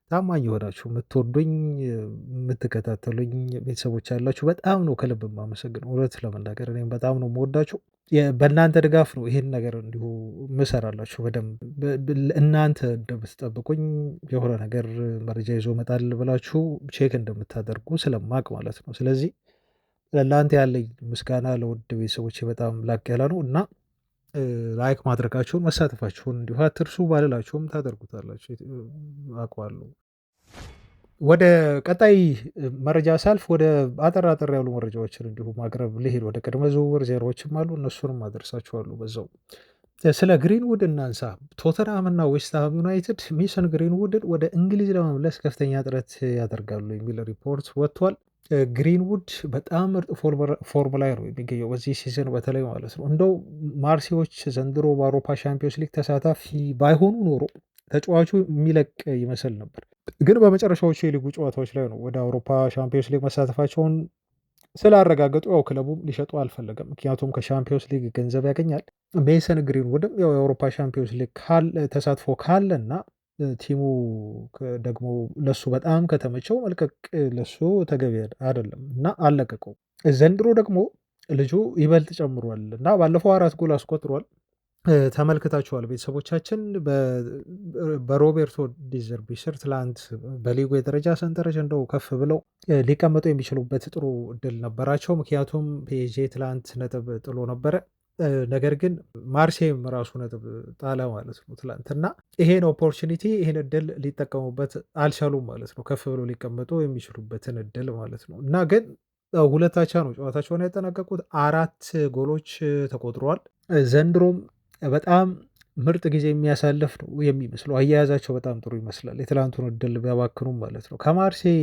ታማኝ የሆናችሁ የምትወዱኝ የምትከታተሉኝ ቤተሰቦች ያላችሁ በጣም ነው ከልብ የማመሰግነው። እውነት ለመናገር እኔም በጣም ነው የምወዳችሁ። በእናንተ ድጋፍ ነው ይሄን ነገር እንዲሁ ምሰራላችሁ። በደንብ እናንተ እንደምትጠብቁኝ የሆነ ነገር መረጃ ይዞ መጣል ብላችሁ ቼክ እንደምታደርጉ ስለማቅ ማለት ነው። ስለዚህ ለእናንተ ያለኝ ምስጋና ለውድ ቤተሰቦች በጣም ላቅ ያለ ነው እና ላይክ ማድረጋችሁን መሳተፋችሁን እንዲሁ አትርሱ ባልላችሁም ታደርጉታላችሁ አውቀዋለሁ። ወደ ቀጣይ መረጃ ሳልፍ ወደ አጠር አጠር ያሉ መረጃዎችን እንዲሁ ማቅረብ ልሄድ። ወደ ቅድመ ዝውውር ዜናዎችም አሉ፣ እነሱንም አደርሳችኋለሁ በዛው። ስለ ግሪንውድ እናንሳ። ቶተንሃም እና ዌስትሃም ዩናይትድ ሜሰን ግሪንውድን ወደ እንግሊዝ ለመመለስ ከፍተኛ ጥረት ያደርጋሉ የሚል ሪፖርት ወጥቷል። ግሪንውድ በጣም ምርጥ ፎርም ላይ ነው የሚገኘው በዚህ ሲዝን በተለይ ማለት ነው። እንደው ማርሴዎች ዘንድሮ በአውሮፓ ሻምፒዮንስ ሊግ ተሳታፊ ባይሆኑ ኖሮ ተጫዋቹ የሚለቅ ይመስል ነበር። ግን በመጨረሻዎቹ የሊጉ ጨዋታዎች ላይ ነው ወደ አውሮፓ ሻምፒዮንስ ሊግ መሳተፋቸውን ስላረጋገጡ ያው ክለቡ ሊሸጡ አልፈለገም። ምክንያቱም ከሻምፒዮንስ ሊግ ገንዘብ ያገኛል። ሜሰን ግሪንውድም ያው የአውሮፓ ሻምፒዮንስ ሊግ ተሳትፎ ካለና ቲሙ ደግሞ ለሱ በጣም ከተመቸው መልቀቅ ለሱ ተገቢ አይደለም እና አልለቀቀው። ዘንድሮ ደግሞ ልጁ ይበልጥ ጨምሯል እና ባለፈው 4 ጎል አስቆጥሯል። ተመልክታችኋል ቤተሰቦቻችን። በሮቤርቶ ዲዘርቢ ስር ትላንት በሊጉ የደረጃ ሰንጠረዥ እንደው ከፍ ብለው ሊቀመጡ የሚችሉበት ጥሩ እድል ነበራቸው። ምክንያቱም ፒኤስጂ ትላንት ነጥብ ጥሎ ነበረ። ነገር ግን ማርሴይም ራሱ ነጥብ ጣለ ማለት ነው ትላንት እና ይሄን ኦፖርቹኒቲ ይሄን እድል ሊጠቀሙበት አልቻሉም ማለት ነው። ከፍ ብለው ሊቀመጡ የሚችሉበትን እድል ማለት ነው እና ግን 2-2 ነው ጨዋታቸውን ያጠናቀቁት። 4 ጎሎች ተቆጥረዋል። ዘንድሮም በጣም ምርጥ ጊዜ የሚያሳልፍ ነው የሚመስለው። አያያዛቸው በጣም ጥሩ ይመስላል። የትላንቱን እድል ቢያባክኑም ማለት ነው። ከማርሴይ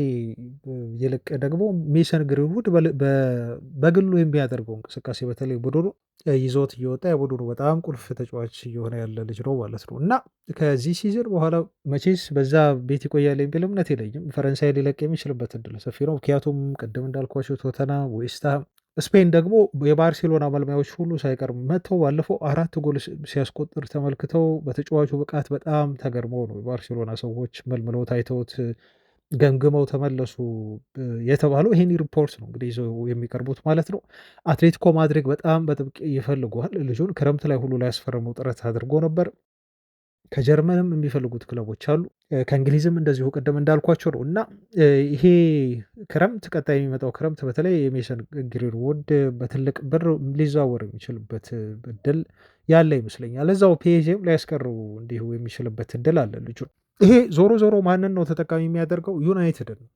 ይልቅ ደግሞ ሜሰን ግሪንውድ በግሉ የሚያደርገው እንቅስቃሴ በተለይ ቡድኑ ይዞት እየወጣ የቡድኑ በጣም ቁልፍ ተጫዋች እየሆነ ያለ ልጅ ነው ማለት ነው እና ከዚህ ሲዝን በኋላ መቼስ በዛ ቤት ይቆያል የሚል እምነት የለኝም። ፈረንሳይ ሊለቅ የሚችልበት እድል ሰፊ ነው። ምክንያቱም ቅድም እንዳልኳቸው ቶተንሃም፣ ዌስትሃም፣ ስፔን ደግሞ የባርሴሎና መልማዮች ሁሉ ሳይቀር መጥተው ባለፈው 4 ጎል ሲያስቆጥር ተመልክተው በተጫዋቹ ብቃት በጣም ተገርመው ነው የባርሴሎና ሰዎች መልምለው ታይተውት ገምግመው ተመለሱ የተባለው። ይሄን ሪፖርት ነው እንግዲህ ይዘው የሚቀርቡት ማለት ነው። አትሌቲኮ ማድሪድ በጣም በጥብቅ ይፈልገዋል ልጁን። ክረምት ላይ ሁሉ ላይ ያስፈረመው ጥረት አድርጎ ነበር። ከጀርመንም የሚፈልጉት ክለቦች አሉ። ከእንግሊዝም እንደዚሁ ቅድም እንዳልኳቸው ነው እና ይሄ ክረምት ቀጣይ የሚመጣው ክረምት በተለይ የሜሰን ግሪንውድ በትልቅ ብር ሊዘዋወር የሚችልበት እድል ያለ ይመስለኛል። እዛው ፒኤስጂም ሊያስቀሩ እንዲሁ የሚችልበት እድል አለ ልጁ። ይሄ ዞሮ ዞሮ ማንን ነው ተጠቃሚ የሚያደርገው? ዩናይትድን ነው።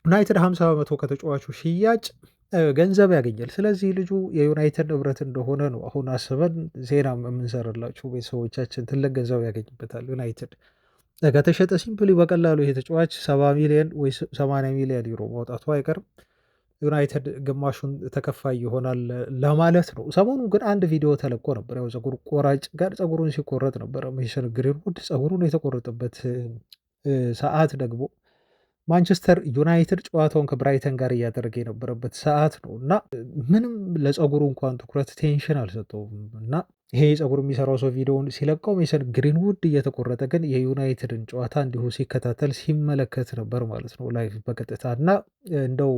ዩናይትድ 50 በመቶ ከተጫዋቹ ሽያጭ ገንዘብ ያገኛል። ስለዚህ ልጁ የዩናይትድ ንብረት እንደሆነ ነው አሁን አስበን ዜና የምንሰራላችሁ ቤተሰቦቻችን። ትልቅ ገንዘብ ያገኝበታል ዩናይትድ ከተሸጠ። ሲምፕሊ በቀላሉ ይሄ ተጫዋች 70 ሚሊዮን ወይ 80 ሚሊዮን ዩሮ ማውጣቱ አይቀርም። ዩናይትድ ግማሹን ተከፋይ ይሆናል ለማለት ነው። ሰሞኑ ግን አንድ ቪዲዮ ተለቆ ነበር። ያው ፀጉር ቆራጭ ጋር ፀጉሩን ሲቆረጥ ነበረ ሜሰን ግሪንውድ። ፀጉሩን የተቆረጠበት ሰዓት ደግሞ ማንቸስተር ዩናይትድ ጨዋታውን ከብራይተን ጋር እያደረገ የነበረበት ሰዓት ነው እና ምንም ለፀጉሩ እንኳን ትኩረት ቴንሽን አልሰጠውም እና ይሄ ፀጉር የሚሰራው ሰው ቪዲዮውን ሲለቀው ሜሰን ግሪንውድ እየተቆረጠ ግን የዩናይትድን ጨዋታ እንዲሁ ሲከታተል ሲመለከት ነበር ማለት ነው ላይቭ በቀጥታ እና እንደው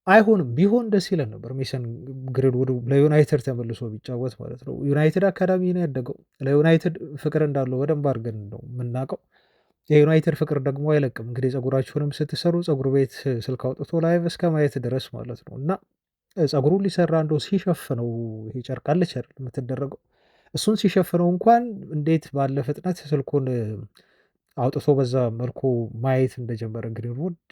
አይሆንም ቢሆን ደስ ይለን ነበር ሜሰን ግሪንውድ ለዩናይትድ ተመልሶ ቢጫወት ማለት ነው። ዩናይትድ አካዳሚ ነው ያደገው። ለዩናይትድ ፍቅር እንዳለው በደንብ አድርገን ነው የምናውቀው። የዩናይትድ ፍቅር ደግሞ አይለቅም። እንግዲህ ፀጉራችሁንም ስትሰሩ ፀጉር ቤት ስልክ አውጥቶ ላይቭ እስከ ማየት ድረስ ማለት ነው። እና ፀጉሩን ሊሰራ እንደው ሲሸፍነው ይሄ ጨርቅ አለች አይደል የምትደረገው፣ እሱን ሲሸፍነው እንኳን እንዴት ባለ ፍጥነት ስልኩን አውጥቶ በዛ መልኩ ማየት እንደጀመረ እንግዲህ ውድ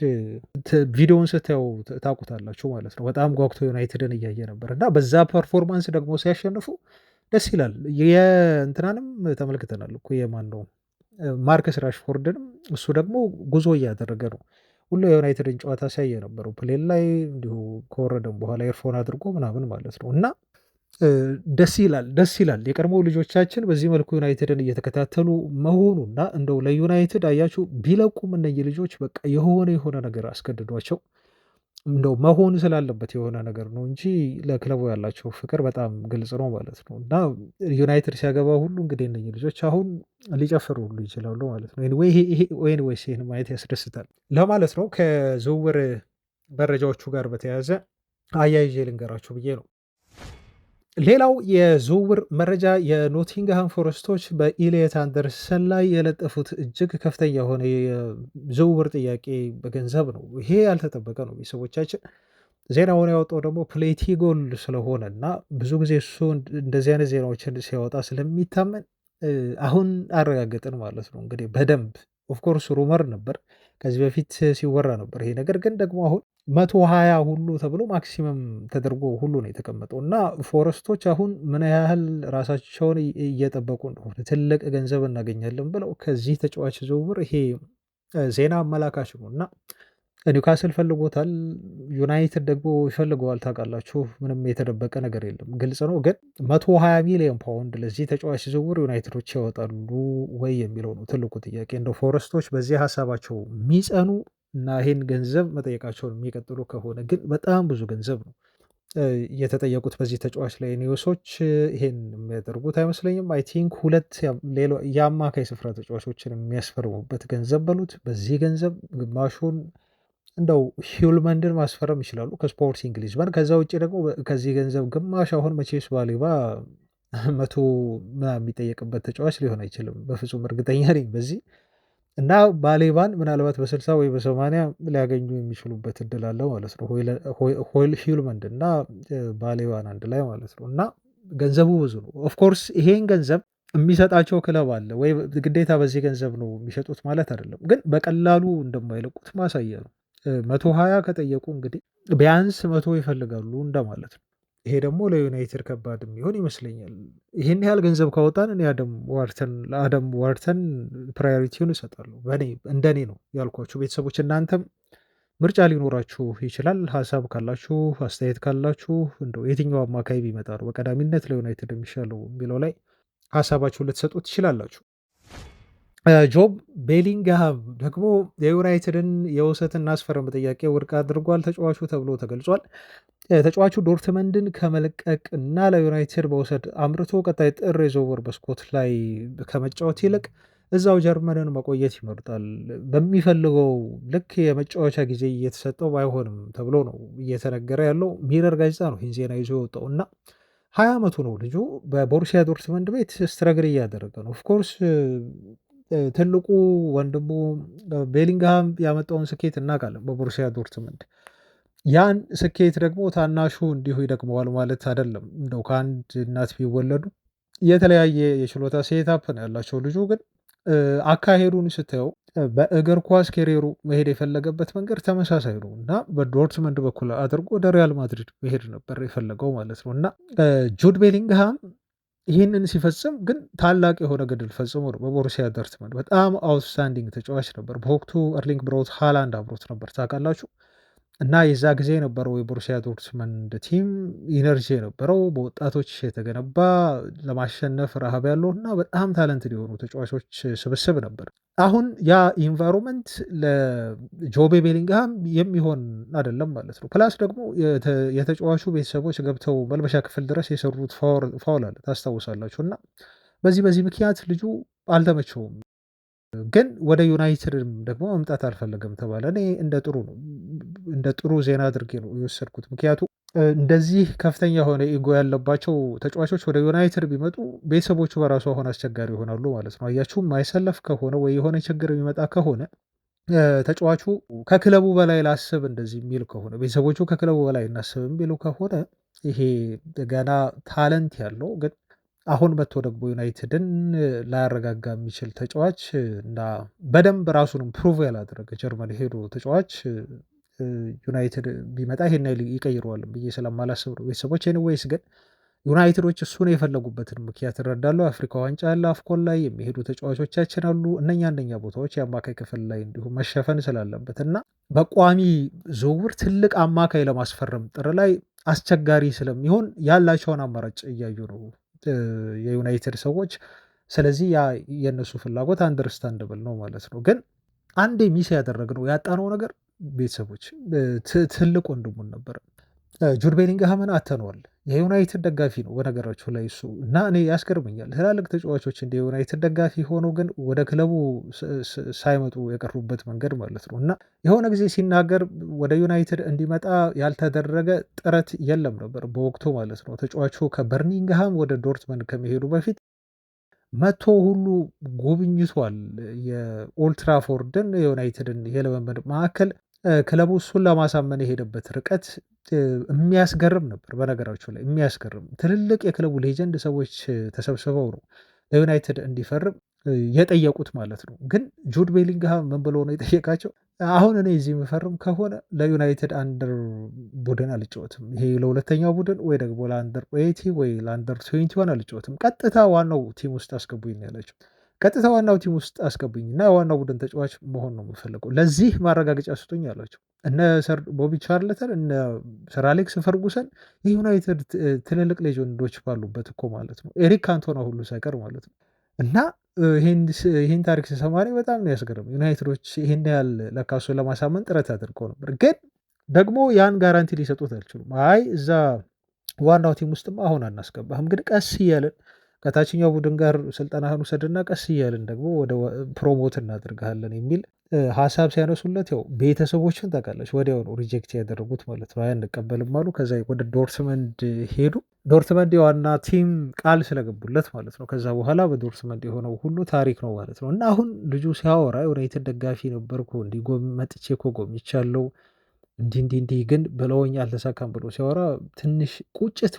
ቪዲዮውን ስታዩ ታውቁታላችሁ ማለት ነው። በጣም ጓጉቶ ዩናይትድን እያየ ነበር እና በዛ ፐርፎርማንስ ደግሞ ሲያሸንፉ ደስ ይላል። የእንትናንም ተመልክተናል እኮ የማን ነው ማርከስ ራሽፎርድንም እሱ ደግሞ ጉዞ እያደረገ ነው። ሁሉ የዩናይትድን ጨዋታ ሲያይ የነበረው ፕሌን ላይ እንዲሁ ከወረደም በኋላ ኤርፎን አድርጎ ምናምን ማለት ነው እና ደስ ይላል ደስ ይላል። የቀድሞ ልጆቻችን በዚህ መልኩ ዩናይትድን እየተከታተሉ መሆኑና እንደው ለዩናይትድ አያችሁ ቢለቁም እነዚህ ልጆች በቃ የሆነ ነገር አስገድዷቸው እንደው መሆን ስላለበት የሆነ ነገር ነው እንጂ ለክለቡ ያላቸው ፍቅር በጣም ግልጽ ነው ማለት ነው። እና ዩናይትድ ሲያገባ ሁሉ እንግዲህ እነኚህ ልጆች አሁን ሊጨፍሩ ሁሉ ይችላሉ ማለት ነው። ኤኒዌይስ ይሄን ማየት ያስደስታል ለማለት ነው። ከዝውውር መረጃዎቹ ጋር በተያያዘ አያይዤ ልንገራችሁ ብዬ ነው። ሌላው የዝውውር መረጃ የኖቲንግሃም ፎረስቶች በኢሊየት አንደርሰን ላይ የለጠፉት እጅግ ከፍተኛ የሆነ የዝውውር ጥያቄ በገንዘብ ነው። ይሄ ያልተጠበቀ ነው ቤተሰቦቻችን። ዜናውን ያወጣው ደግሞ ፕሌቲጎል ስለሆነ እና ብዙ ጊዜ እሱ እንደዚህ አይነት ዜናዎችን ሲያወጣ ስለሚታመን አሁን አረጋገጥን ማለት ነው። እንግዲህ በደንብ ኦፍኮርስ ሩመር ነበር ከዚህ በፊት ሲወራ ነበር ይሄ ነገር ግን ደግሞ አሁን 120 ሁሉ ተብሎ ማክሲመም ተደርጎ ሁሉ ነው የተቀመጠው እና ፎረስቶች አሁን ምን ያህል ራሳቸውን እየጠበቁ እንደሆነ ትልቅ ገንዘብ እናገኛለን ብለው ከዚህ ተጫዋች ዝውውር ይሄ ዜና አመላካች ነው እና ኒውካስል ፈልጎታል፣ ዩናይትድ ደግሞ ይፈልገዋል። ታውቃላችሁ ምንም የተደበቀ ነገር የለም፣ ግልጽ ነው። ግን 120 ሚሊዮን ፓውንድ ለዚህ ተጫዋች ዝውውር ዩናይትዶች ያወጣሉ ወይ የሚለው ነው ትልቁ ጥያቄ። እንደ ፎረስቶች በዚህ ሀሳባቸው የሚጸኑ እና ይሄን ገንዘብ መጠየቃቸውን የሚቀጥሉ ከሆነ ግን በጣም ብዙ ገንዘብ ነው የተጠየቁት በዚህ ተጫዋች ላይ። ኒውሶች ይሄን የሚያደርጉት አይመስለኝም። አይ ቲንክ ሁለት የአማካይ ስፍራ ተጫዋቾችን የሚያስፈርሙበት ገንዘብ በሉት። በዚህ ገንዘብ ግማሹን እንደው ሂውልመንድን ማስፈረም ይችላሉ ከስፖርቲንግ ሊዝበን። ከዛ ውጭ ደግሞ ከዚህ ገንዘብ ግማሽ አሁን መቼስ ባሌባ 100 የሚጠየቅበት ተጫዋች ሊሆን አይችልም፣ በፍጹም እርግጠኛ ነኝ በዚህ እና ባሌባን ምናልባት በ60 ወይ በ80 ሊያገኙ የሚችሉበት እድል አለ ማለት ነው። ሂውልመንድ እና ባሌባን አንድ ላይ ማለት ነው። እና ገንዘቡ ብዙ ነው። ኦፍኮርስ ይሄን ገንዘብ የሚሰጣቸው ክለብ አለ ወይ ግዴታ በዚህ ገንዘብ ነው የሚሸጡት ማለት አይደለም፣ ግን በቀላሉ እንደማይለቁት ማሳያ ነው። 120 ከጠየቁ እንግዲህ ቢያንስ 100 ይፈልጋሉ እንደማለት ነው። ይሄ ደግሞ ለዩናይትድ ከባድ የሚሆን ይመስለኛል። ይህን ያህል ገንዘብ ካወጣን እኔ ለአደም ዋርተን ፕራዮሪቲውን እሰጣለሁ። እንደኔ ነው ያልኳችሁ ቤተሰቦች። እናንተም ምርጫ ሊኖራችሁ ይችላል። ሀሳብ ካላችሁ አስተያየት ካላችሁ እንደው የትኛው አማካይ ቢመጣ ነው በቀዳሚነት ለዩናይትድ የሚሻለው የሚለው ላይ ሀሳባችሁ ልትሰጡ ትችላላችሁ። ጆብ ቤሊንግሃም ደግሞ የዩናይትድን የውሰት እናስፈርም ጥያቄ ውድቅ አድርጓል ተጫዋቹ ተብሎ ተገልጿል። ተጫዋቹ ዶርትመንድን ከመልቀቅ እና ለዩናይትድ በውሰት አምርቶ ቀጣይ ጥር የዝውውር መስኮት ላይ ከመጫወት ይልቅ እዛው ጀርመንን መቆየት ይመርጣል። በሚፈልገው ልክ የመጫወቻ ጊዜ እየተሰጠው ባይሆንም ተብሎ ነው እየተነገረ ያለው። ሚረር ጋዜጣ ነው ይህን ዜና ይዞ የወጣው እና 20 ዓመቱ ነው ልጁ። በቦሩሲያ ዶርትመንድ ቤት ስትረግል እያደረገ ነው። ኦፍኮርስ ትልቁ ወንድሙ ቤሊንግሃም ያመጣውን ስኬት እናውቃለን በቦሩሲያ ዶርትመንድ። ያን ስኬት ደግሞ ታናሹ እንዲሁ ይደግመዋል ማለት አይደለም። እንደው ከአንድ እናት ቢወለዱ የተለያየ የችሎታ ሴታፕ ነው ያላቸው። ልጁ ግን አካሄዱን ስታየው በእግር ኳስ ኬሪየሩ መሄድ የፈለገበት መንገድ ተመሳሳይ ነው እና በዶርትመንድ በኩል አድርጎ ወደ ሪያል ማድሪድ መሄድ ነበር የፈለገው ማለት ነው እና ጁድ ቤሊንግሃም ይህንን ሲፈጽም ግን ታላቅ የሆነ ገድል ፈጽሞ ነው በቦሩሲያ ዶርትመንድ። በጣም አውትስታንዲንግ ተጫዋች ነበር። በወቅቱ ኤርሊንግ ብራውት ሃላንድ አብሮት ነበር ታውቃላችሁ። እና የዛ ጊዜ የነበረው የቦሩሲያ ዶርትመንድ ቲም ኢነርጂ የነበረው በወጣቶች የተገነባ ለማሸነፍ ረሃብ ያለው እና በጣም ታለንትድ የሆኑ ተጫዋቾች ስብስብ ነበር። አሁን ያ ኢንቫይሮንመንት ለጆቤ ቤሊንግሃም የሚሆን አይደለም ማለት ነው። ፕላስ ደግሞ የተጫዋቹ ቤተሰቦች ገብተው መልበሻ ክፍል ድረስ የሰሩት ፋውል አለ ታስታውሳላችሁ። እና በዚህ ምክንያት ልጁ አልተመቸውም። ግን ወደ ዩናይትድም ደግሞ መምጣት አልፈለገም ተባለ። እኔ እንደ ጥሩ ዜና አድርጌ ነው የወሰድኩት። ምክንያቱም እንደዚህ ከፍተኛ የሆነ ኢጎ ያለባቸው ተጫዋቾች ወደ ዩናይትድ ቢመጡ ቤተሰቦቹ በራሱ አሁን አስቸጋሪ ይሆናሉ ማለት ነው። አያችሁ ማይሰለፍ ከሆነ ወይ የሆነ ችግር የሚመጣ ከሆነ ተጫዋቹ ከክለቡ በላይ ላስብ እንደዚህ የሚል ከሆነ ቤተሰቦቹ ከክለቡ በላይ እናስብ የሚሉ ከሆነ ይሄ ገና ታለንት ያለው ግን አሁን መጥቶ ደግሞ ዩናይትድን ላያረጋጋ የሚችል ተጫዋች እና በደንብ ራሱንም ፕሩቭ ያላደረገ ጀርመን ሄዶ ተጫዋች ዩናይትድ ቢመጣ ይሄን ያህል ይቀይረዋል ብዬ ስለማላስብ ነው። ቤተሰቦች ኤኒዌይስ ግን ዩናይትዶች እሱን የፈለጉበትን ምክንያት እረዳለሁ። አፍሪካ ዋንጫ ያለ አፍኮን ላይ የሚሄዱ ተጫዋቾቻችን አሉ። እነኛ ቦታዎች የአማካይ ክፍል ላይ እንዲሁም መሸፈን ስላለበት እና በቋሚ ዝውውር ትልቅ አማካይ ለማስፈረም ጥር ላይ አስቸጋሪ ስለሚሆን ያላቸውን አማራጭ እያዩ ነው የዩናይትድ ሰዎች። ስለዚህ ያ የእነሱ ፍላጎት አንደርስታንድብል ነው ማለት ነው። ግን አንዴ ሚስ ያደረግነው ያጣነው ነገር ቤተሰቦች ትልቅ ወንድሙን ነበር። ጁድ ቤሊንግሃምን አተነዋል። የዩናይትድ ደጋፊ ነው በነገራችሁ ላይ እሱ እና እኔ ያስገርመኛል። ትላልቅ ተጫዋቾች እንደ ዩናይትድ ደጋፊ ሆነው ግን ወደ ክለቡ ሳይመጡ የቀሩበት መንገድ ማለት ነው። እና የሆነ ጊዜ ሲናገር ወደ ዩናይትድ እንዲመጣ ያልተደረገ ጥረት የለም ነበር በወቅቱ ማለት ነው። ተጫዋቹ ከበርሚንግሃም ወደ ዶርትመንድ ከመሄዱ በፊት መቶ ሁሉ ጎብኝቷል የኦልትራፎርድን የዩናይትድን የልምምድ ማዕከል። ክለቡ እሱን ለማሳመን የሄደበት ርቀት የሚያስገርም ነበር። በነገራችሁ ላይ የሚያስገርም ትልልቅ የክለቡ ሌጀንድ ሰዎች ተሰብስበው ነው ለዩናይትድ እንዲፈርም የጠየቁት ማለት ነው። ግን ጁድ ቤሊንግሃም ምን ብሎ ነው የጠየቃቸው? አሁን እኔ እዚህ የምፈርም ከሆነ ለዩናይትድ አንደር ቡድን አልጫወትም፣ ይሄ ለሁለተኛው ቡድን ወይ ደግሞ ለአንደር 80 ወይ ለአንደር 21 አልጫወትም፣ ቀጥታ ዋናው ቲም ውስጥ አስገቡኝ ያላቸው። ቀጥታ ዋናው ቲም ውስጥ አስገቡኝ እና የዋናው ቡድን ተጫዋች መሆን ነው የምፈልገው፣ ለዚህ ማረጋገጫ ስጡኝ አሏቸው። እነ ሰር ቦቢ ቻርልተን እነ ሰር አሌክስ ፈርጉሰን የዩናይትድ ትልልቅ ሌጀንዶች ባሉበት እኮ ማለት ነው፣ ኤሪክ ካንቶና ሁሉ ሳይቀር ማለት ነው። እና ይህን ታሪክ ስሰማ በጣም ነው ያስገርም። ዩናይትዶች ይህን ያህል ለካሱን ለማሳመን ጥረት አድርገው ነበር፣ ግን ደግሞ ያን ጋራንቲ ሊሰጡት አልችሉም። አይ እዛ ዋናው ቲም ውስጥም አሁን አናስገባህም፣ ግን ቀስ እያለን ከታችኛው ቡድን ጋር ስልጠናህን ውሰድና ቀስ እያልን ደግሞ ወደ ፕሮሞት እናደርግሃለን የሚል ሀሳብ ሲያነሱለት ያው ቤተሰቦችን ታውቃለች ወዲያው ነው ሪጀክት ያደረጉት ማለት ነው። አንቀበልም አሉ። ከዛ ወደ ዶርትመንድ ሄዱ። ዶርትመንድ የዋና ቲም ቃል ስለገቡለት ማለት ነው። ከዛ በኋላ በዶርትመንድ የሆነው ሁሉ ታሪክ ነው ማለት ነው። እና አሁን ልጁ ሲያወራ ዩናይትድ ደጋፊ ነበርኩ መጥቼ እኮ ጎብኝቻለሁ እንዲህ ግን ብለውኝ አልተሳካም ብሎ ሲያወራ ትንሽ ቁጭት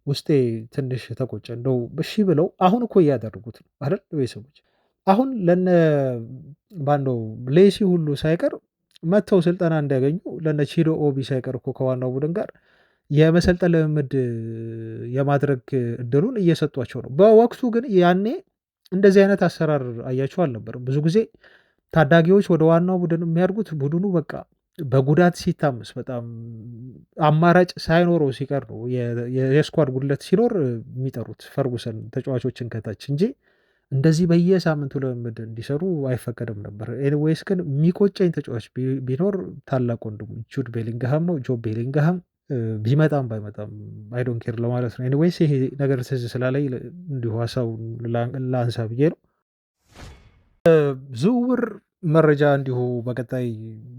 ውስጤ ትንሽ ተቆጨ። እንደው እሺ ብለው አሁን እኮ እያደረጉት ነው አይደል ቤተሰቦች። አሁን ለነ ባንደው ሌሲ ሁሉ ሳይቀር መጥተው ስልጠና እንዲያገኙ ለነ ቺዶ ኦቢ ሳይቀር እኮ ከዋናው ቡድን ጋር የመሰልጠን ልምምድ የማድረግ እድሉን እየሰጧቸው ነው። በወቅቱ ግን ያኔ እንደዚህ አይነት አሰራር አያቸው አልነበርም። ብዙ ጊዜ ታዳጊዎች ወደ ዋናው ቡድን የሚያድጉት ቡድኑ በቃ በጉዳት ሲታመስ በጣም አማራጭ ሳይኖረው ሲቀር ነው የስኳድ ጉድለት ሲኖር የሚጠሩት ፈርጉሰን ተጫዋቾችን ከታች እንጂ እንደዚህ በየሳምንቱ ልምምድ እንዲሰሩ አይፈቀድም ነበር። ኤኒዌይስ ግን የሚቆጨኝ ተጫዋች ቢኖር ታላቅ ወንድሙ ጁድ ቤሊንግሃም ነው። ጆብ ቤሊንግሃም ቢመጣም ባይመጣም አይዶን ኬር ለማለት ነው። ኤኒዌይስ ይሄ ነገር ትዝ ስላለኝ እንዲሁ ሀሳቡን ላንሳ ብዬ ነው። ዝውውር መረጃ እንዲሁ በቀጣይ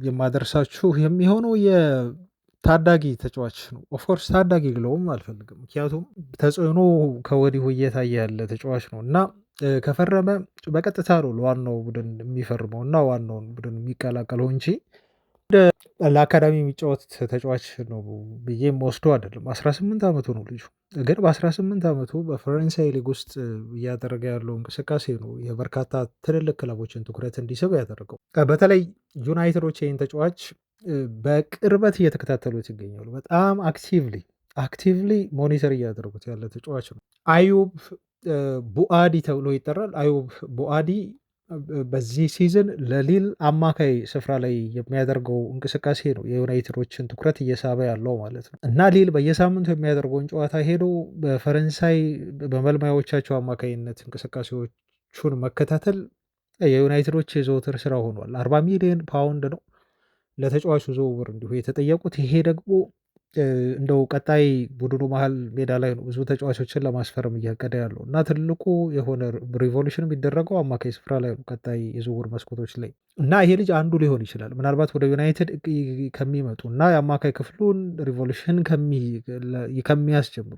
የማደርሳችሁ የሚሆነው የታዳጊ ተጫዋች ነው። ኦፍኮርስ ታዳጊ ግለውም አልፈልግም፣ ምክንያቱም ተጽዕኖ ከወዲሁ እየታየ ያለ ተጫዋች ነው እና ከፈረመ በቀጥታ ነው ለዋናው ቡድን የሚፈርመው እና ዋናውን ቡድን የሚቀላቀለው እንጂ ለአካዳሚ የሚጫወት ተጫዋች ነው ብዬ ወስዶ አይደለም። 18 ዓመቱ ነው ልጁ። ግን በ18 ዓመቱ በፈረንሳይ ሊግ ውስጥ እያደረገ ያለው እንቅስቃሴ ነው የበርካታ ትልልቅ ክለቦችን ትኩረት እንዲስብ ያደረገው። በተለይ ዩናይትዶች ይህን ተጫዋች በቅርበት እየተከታተሉት ይገኛሉ። በጣም አክቲቭሊ ሞኒተር እያደረጉት ያለ ተጫዋች ነው። አዩብ ቡአዲ ተብሎ ይጠራል። አዩብ ቡአዲ በዚህ ሲዝን ለሊል አማካይ ስፍራ ላይ የሚያደርገው እንቅስቃሴ ነው የዩናይትዶችን ትኩረት እየሳበ ያለው ማለት ነው። እና ሊል በየሳምንቱ የሚያደርገውን ጨዋታ ሄዶ በፈረንሳይ በመልማዮቻቸው አማካይነት እንቅስቃሴዎቹን መከታተል የዩናይትዶች የዘወትር ስራ ሆኗል። 40 ሚሊዮን ፓውንድ ነው ለተጫዋቹ ዝውውር እንዲሁ የተጠየቁት። ይሄ ደግሞ እንደው ቀጣይ ቡድኑ መሃል ሜዳ ላይ ነው ብዙ ተጫዋቾችን ለማስፈረም እያቀደ ያለው እና ትልቁ የሆነ ሪቮሉሽን የሚደረገው አማካይ ስፍራ ላይ ነው ቀጣይ የዝውውር መስኮቶች ላይ እና ይሄ ልጅ አንዱ ሊሆን ይችላል ምናልባት ወደ ዩናይትድ ከሚመጡ እና የአማካይ ክፍሉን ሪቮሉሽን ከሚያስጀምሩ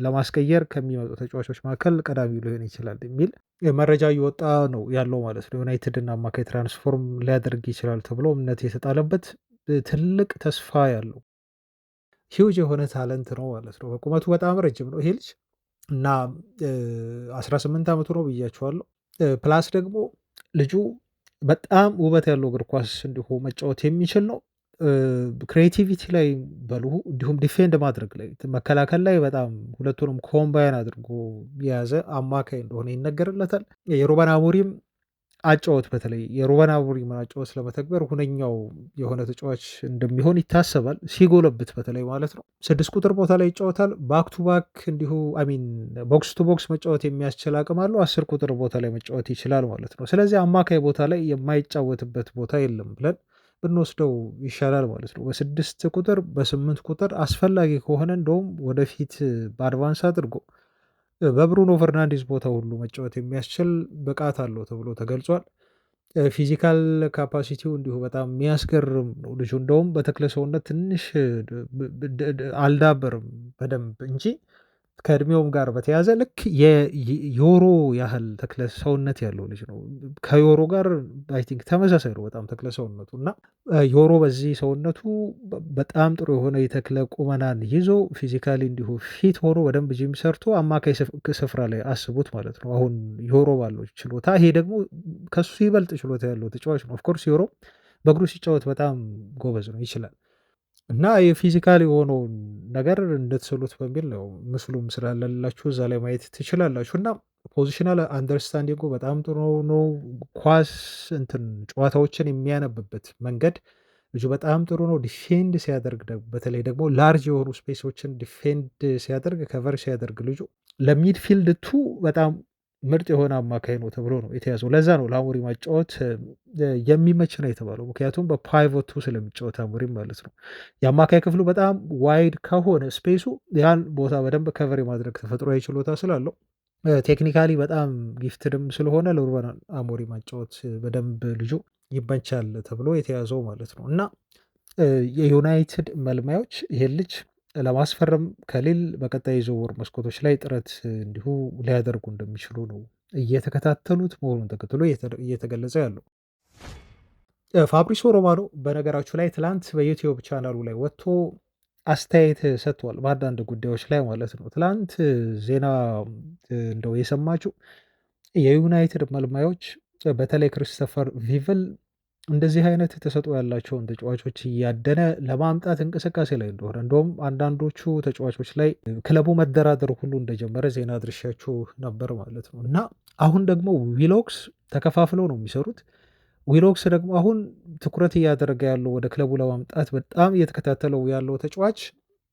ለማስቀየር ከሚመጡ ተጫዋቾች መካከል ቀዳሚው ሊሆን ይችላል የሚል መረጃ እየወጣ ነው ያለው ማለት ነው። ዩናይትድን አማካይ ትራንስፎርም ሊያደርግ ይችላል ተብሎ እምነት የተጣለበት ትልቅ ተስፋ ያለው ሂውጅ የሆነ ታለንት ነው ማለት ነው። በቁመቱ በጣም ረጅም ነው ይሄ ልጅ እና 18 ዓመቱ ነው ብያችኋለሁ። ፕላስ ደግሞ ልጁ በጣም ውበት ያለው እግር ኳስ እንዲሁ መጫወት የሚችል ነው። ክሬቲቪቲ ላይ በሉ እንዲሁም ዲፌንድ ማድረግ ላይ መከላከል ላይ በጣም ሁለቱንም ኮምባይን አድርጎ የያዘ አማካይ እንደሆነ ይነገርለታል። የሩበን አሞሪም አጨዋወት በተለይ የሩበን አሞሪምን አጨዋወት ለመተግበር ሁነኛው የሆነ ተጫዋች እንደሚሆን ይታሰባል። ሲጎለብት በተለይ ማለት ነው። 6 ቁጥር ቦታ ላይ ይጫወታል። ባክ ቱ ባክ እንዲሁ አሚን ቦክስ ቱ ቦክስ መጫወት የሚያስችል አቅም አለው። 10 ቁጥር ቦታ ላይ መጫወት ይችላል ማለት ነው። ስለዚህ አማካይ ቦታ ላይ የማይጫወትበት ቦታ የለም ብለን ብንወስደው ይሻላል ማለት ነው። በ6 ቁጥር በ8 ቁጥር አስፈላጊ ከሆነ እንደውም ወደፊት በአድቫንስ አድርጎ በብሩኖ ፈርናንዴዝ ቦታ ሁሉ መጫወት የሚያስችል ብቃት አለው ተብሎ ተገልጿል። ፊዚካል ካፓሲቲው እንዲሁ በጣም የሚያስገርም ነው። ልጁ እንደውም በተክለ ሰውነት ትንሽ አልዳበርም በደንብ እንጂ ከእድሜውም ጋር በተያዘ ልክ የዮሮ ያህል ተክለ ሰውነት ያለው ልጅ ነው። ከዮሮ ጋር አይ ቲንክ ተመሳሳይ ነው በጣም ተክለ ሰውነቱ እና ዮሮ በዚህ ሰውነቱ በጣም ጥሩ የሆነ የተክለ ቁመናን ይዞ ፊዚካሊ እንዲሁ ፊት ሆኖ በደንብ ጂም ሰርቶ አማካይ ስፍራ ላይ አስቡት ማለት ነው። አሁን ዮሮ ባለው ችሎታ ይሄ ደግሞ ከሱ ይበልጥ ችሎታ ያለው ተጫዋች ነው። ኦፍኮርስ ዮሮ በእግሩ ሲጫወት በጣም ጎበዝ ነው ይችላል እና የፊዚካል የሆነውን ነገር እንድትስሉት በሚል ነው ምስሉም ስላለላችሁ እዛ ላይ ማየት ትችላላችሁ። እና ፖዚሽናል አንደርስታንዲንጉ በጣም ጥሩ ነው። ኳስ እንትን ጨዋታዎችን የሚያነብበት መንገድ ልጁ በጣም ጥሩ ነው። ዲፌንድ ሲያደርግ በተለይ ደግሞ ላርጅ የሆኑ ስፔሶችን ዲፌንድ ሲያደርግ ከቨር ሲያደርግ ልጁ ለሚድፊልድ ቱ በጣም ምርጥ የሆነ አማካይ ነው ተብሎ ነው የተያዘው። ለዛ ነው ለአሞሪም ማጫወት የሚመች ነው የተባለው። ምክንያቱም በፓይቮቱ ስለሚጫወት አሞሪም ማለት ነው። የአማካይ ክፍሉ በጣም ዋይድ ከሆነ ስፔሱ ያን ቦታ በደንብ ከቨር የማድረግ ተፈጥሯዊ ችሎታ ስላለው ቴክኒካሊ በጣም ጊፍትድም ስለሆነ ለሩበን አሞሪም ማጫወት በደንብ ልጁ ይመቻል ተብሎ የተያዘው ማለት ነው። እና የዩናይትድ መልማዮች ይሄን ልጅ ለማስፈረም ከሊል በቀጣይ የዝውውር መስኮቶች ላይ ጥረት እንዲሁ ሊያደርጉ እንደሚችሉ ነው እየተከታተሉት መሆኑን ተከትሎ እየተገለጸ ያለው። ፋብሪሶ ሮማኖ በነገራችሁ ላይ ትላንት በዩቲዩብ ቻናሉ ላይ ወጥቶ አስተያየት ሰጥቷል በአንዳንድ ጉዳዮች ላይ ማለት ነው። ትላንት ዜና እንደው የሰማችሁ የዩናይትድ መልማዮች በተለይ ክሪስቶፈር ቪቭል እንደዚህ አይነት ተሰጥኦ ያላቸውን ተጫዋቾች እያደነ ለማምጣት እንቅስቃሴ ላይ እንደሆነ እንደውም አንዳንዶቹ ተጫዋቾች ላይ ክለቡ መደራደር ሁሉ እንደጀመረ ዜና ድርሻችሁ ነበር ማለት ነው። እና አሁን ደግሞ ዊሎክስ ተከፋፍለው ነው የሚሰሩት። ዊሎክስ ደግሞ አሁን ትኩረት እያደረገ ያለው ወደ ክለቡ ለማምጣት በጣም እየተከታተለው ያለው ተጫዋች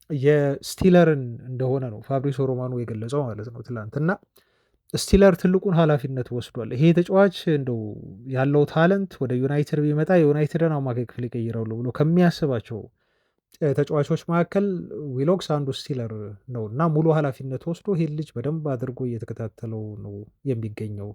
የስቲለርን እንደሆነ ነው ፋብሪሶ ሮማኖ የገለጸው ማለት ነው ትላንት። እና ስቲለር ትልቁን ኃላፊነት ወስዷል። ይሄ ተጫዋች እንደው ያለው ታለንት ወደ ዩናይትድ ቢመጣ የዩናይትድን አማካይ ክፍል ይቀይራሉ ብሎ ከሚያስባቸው ተጫዋቾች መካከል ዊሎክስ አንዱ ስቲለር ነው እና ሙሉ ኃላፊነት ወስዶ ይሄን ልጅ በደንብ አድርጎ እየተከታተለው ነው የሚገኘው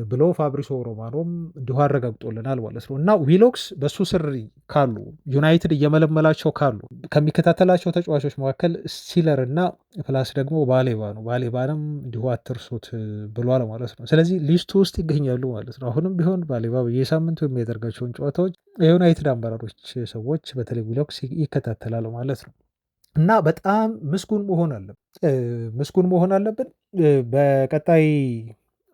ብሎ ፋብሪሶ ሮማኖም እንዲሁ አረጋግጦልናል ማለት ነው። እና ዊሎክስ በሱ ስር ካሉ ዩናይትድ እየመለመላቸው ካሉ ከሚከታተላቸው ተጫዋቾች መካከል ስቲለር እና ፕላስ ደግሞ ባሌባ ነው። ባሌባንም እንዲሁ አትርሱት ብሏል ማለት ነው። ስለዚህ ሊስቱ ውስጥ ይገኛሉ ማለት ነው። አሁንም ቢሆን ባሌባ በየሳምንቱ የሚያደርጋቸውን ጨዋታዎች የዩናይትድ አመራሮች ሰዎች በተለይ ዊሎክስ ይከታተላል ማለት ነው። እና በጣም ምስጉን መሆን አለብን በቀጣይ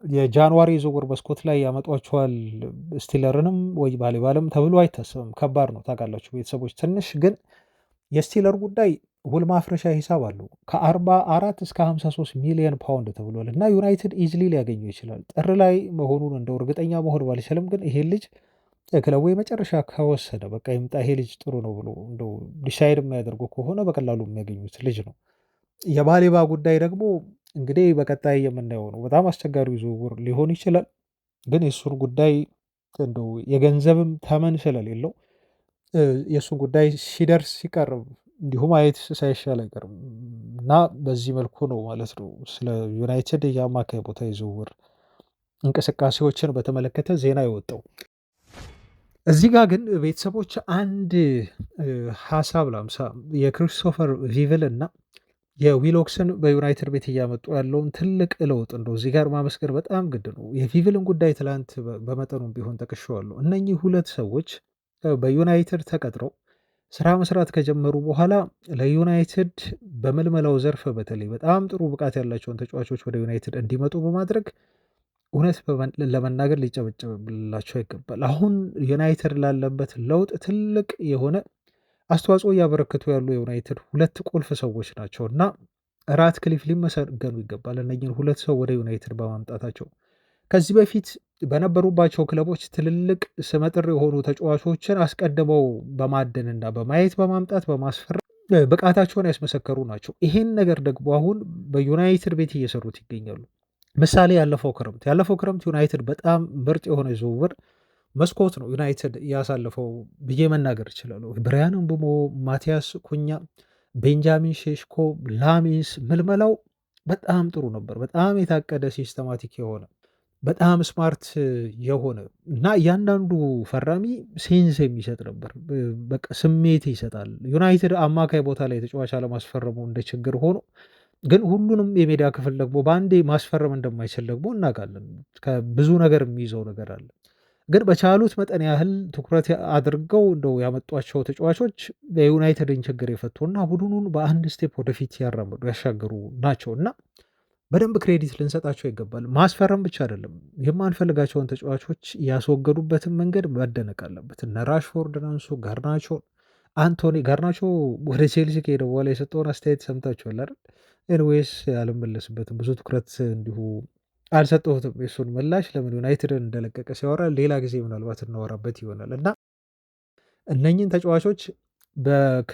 የጃንዋሪ ዝውውር መስኮት ላይ ያመጧቸዋል ስቲለርንም ወይ ባሌባልም ተብሎ አይታሰብም። ከባድ ነው ታውቃላችሁ ቤተሰቦች። ትንሽ ግን የስቲለር ጉዳይ ውል ማፍረሻ ሂሳብ አለው ከ44 እስከ 53 ሚሊዮን ፓውንድ ተብሏል እና ዩናይትድ ኢዝሊ ሊያገኘው ይችላል። ጥር ላይ መሆኑን እንደው እርግጠኛ መሆን ባልችልም ግን ይሄ ልጅ ክለቡ የመጨረሻ ከወሰደ በቃ ይምጣ ይሄ ልጅ ጥሩ ነው ብሎ እንደው ዲሳይድ የሚያደርጉ ከሆነ በቀላሉ የሚያገኙት ልጅ ነው። የባሌባ ጉዳይ ደግሞ እንግዲህ በቀጣይ የምናየው ነው። በጣም አስቸጋሪው ዝውውር ሊሆን ይችላል። ግን የእሱን ጉዳይ እንደው የገንዘብም ተመን ስለሌለው የእሱን ጉዳይ ሲደርስ ሲቀርብ እንዲሁ ማየት ሳይሻል አይቀርም እና በዚህ መልኩ ነው ማለት ነው ስለ ዩናይትድ የአማካይ ቦታ የዝውውር እንቅስቃሴዎችን በተመለከተ ዜና የወጣው። እዚህ ጋር ግን ቤተሰቦች አንድ ሀሳብ ላምሳ። የክሪስቶፈር ቪቭል እና የዊሎክስን በዩናይትድ ቤት እያመጡ ያለውን ትልቅ ለውጥ እንደው እዚህ ጋር ማመስገን በጣም ግድ ነው። የቪቭልን ጉዳይ ትላንት በመጠኑም ቢሆን ጠቅሼዋለሁ። እነኚህ ሁለት ሰዎች በዩናይትድ ተቀጥረው ስራ መስራት ከጀመሩ በኋላ ለዩናይትድ በምልመላው ዘርፍ በተለይ በጣም ጥሩ ብቃት ያላቸውን ተጫዋቾች ወደ ዩናይትድ እንዲመጡ በማድረግ እውነት ለመናገር ሊጨበጨብላቸው ይገባል። አሁን ዩናይትድ ላለበት ለውጥ ትልቅ የሆነ አስተዋጽኦ እያበረከቱ ያሉ የዩናይትድ ሁለት ቁልፍ ሰዎች ናቸው እና ራትክሊፍ ሊመሰገኑ ይገባል እነኝህን ሁለት ሰው ወደ ዩናይትድ በማምጣታቸው። ከዚህ በፊት በነበሩባቸው ክለቦች ትልልቅ ስመጥር የሆኑ ተጫዋቾችን አስቀድመው በማደንና በማየት በማምጣት በማስፈረም ብቃታቸውን ያስመሰከሩ ናቸው። ይሄን ነገር ደግሞ አሁን በዩናይትድ ቤት እየሰሩት ይገኛሉ። ምሳሌ ያለፈው ክረምት ዩናይትድ በጣም ምርጥ የሆነ ዝውውር መስኮት ነው ዩናይትድ ያሳለፈው ብዬ መናገር እችላለሁ። ብራያን ምቡሞ፣ ማቲያስ ኩኛ፣ ቤንጃሚን ሼሽኮ፣ ላሚስ ምልመላው በጣም ጥሩ ነበር። በጣም የታቀደ ሲስተማቲክ የሆነ በጣም ስማርት የሆነ እና እያንዳንዱ ፈራሚ ሴንስ የሚሰጥ ነበር። በቃ ስሜት ይሰጣል። ዩናይትድ አማካይ ቦታ ላይ ተጫዋች አለማስፈረሙ እንደ ችግር ሆኖ ግን ሁሉንም የሜዳ ክፍል ደግሞ በአንዴ ማስፈረም እንደማይችል ደግሞ እናውቃለን። ከብዙ ነገር የሚይዘው ነገር አለ። ግን በቻሉት መጠን ያህል ትኩረት አድርገው እንደው ያመጧቸው ተጫዋቾች የዩናይትድን ችግር የፈቱና ቡድኑን በአንድ ስቴፕ ወደፊት ያራመዱ ያሻገሩ ናቸው እና በደንብ ክሬዲት ልንሰጣቸው ይገባል። ማስፈረም ብቻ አይደለም፣ የማንፈልጋቸውን ተጫዋቾች ያስወገዱበትን መንገድ መደነቅ አለበት። እነ ራሽፎርድን አንሱ፣ ጋርናቾን፣ አንቶኒ ጋርናቾ ወደ ቼልሲ ከሄደ በኋላ የሰጠውን አስተያየት ሰምታችኋል አይደል? ኤንዌይስ አልመለስበትም፣ ብዙ ትኩረት እንዲሁ አልሰጠሁትም። የሱን ምላሽ ለምን ዩናይትድን እንደለቀቀ ሲያወራ ሌላ ጊዜ ምናልባት እናወራበት ይሆናል እና እነኝን ተጫዋቾች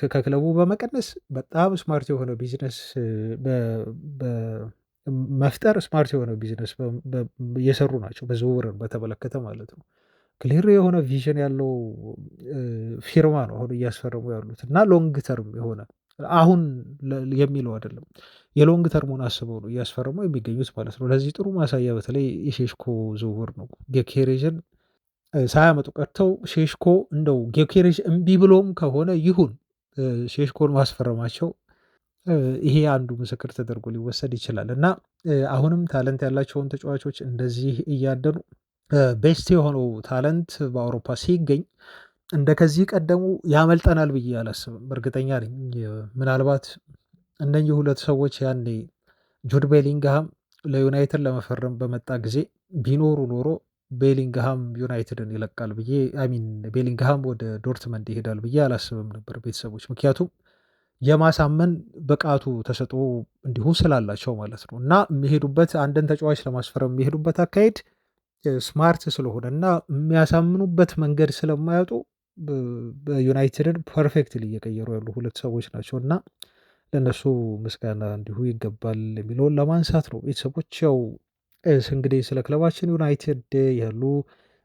ከክለቡ በመቀነስ በጣም ስማርት የሆነ ቢዝነስ መፍጠር ስማርት የሆነ ቢዝነስ እየሰሩ ናቸው። በዝውውርን በተመለከተ ማለት ነው። ክሊር የሆነ ቪዥን ያለው ፊርማ ነው አሁን እያስፈረሙ ያሉት እና ሎንግ ተርም የሆነ አሁን የሚለው አይደለም፣ የሎንግ ተርሙን አስበው ነው እያስፈረሙ የሚገኙት ማለት ነው። ለዚህ ጥሩ ማሳያ በተለይ የሼሽኮ ዝውውር ነው። ጌኬሬዥን ሳያመጡ ቀርተው ሼሽኮ እንደው ጌኬሬዥ እምቢ ብሎም ከሆነ ይሁን ሼሽኮን ማስፈረማቸው ይሄ አንዱ ምስክር ተደርጎ ሊወሰድ ይችላል እና አሁንም ታለንት ያላቸውን ተጫዋቾች እንደዚህ እያደኑ ቤስት የሆነው ታለንት በአውሮፓ ሲገኝ እንደ ከዚህ ቀደሙ ያመልጠናል ብዬ አላስብም። እርግጠኛ ነኝ ምናልባት እነኚህ ሁለት ሰዎች ያኔ ጁድ ቤሊንግሃም ለዩናይትድ ለመፈረም በመጣ ጊዜ ቢኖሩ ኖሮ ቤሊንግሃም ዩናይትድን ይለቃል ብዬ አሚን ቤሊንግሃም ወደ ዶርትመንድ ይሄዳል ብዬ አላስብም ነበር ቤተሰቦች። ምክንያቱም የማሳመን ብቃቱ ተሰጥኦ እንዲሁ ስላላቸው ማለት ነው እና የሚሄዱበት አንድን ተጫዋች ለማስፈረም የሚሄዱበት አካሄድ ስማርት ስለሆነ እና የሚያሳምኑበት መንገድ ስለማያጡ በዩናይትድን ፐርፌክትሊ እየቀየሩ ያሉ ሁለት ሰዎች ናቸው እና ለእነሱ ምስጋና እንዲሁ ይገባል የሚለውን ለማንሳት ነው። ቤተሰቦች ያው እንግዲህ ስለ ክለባችን ዩናይትድ ያሉ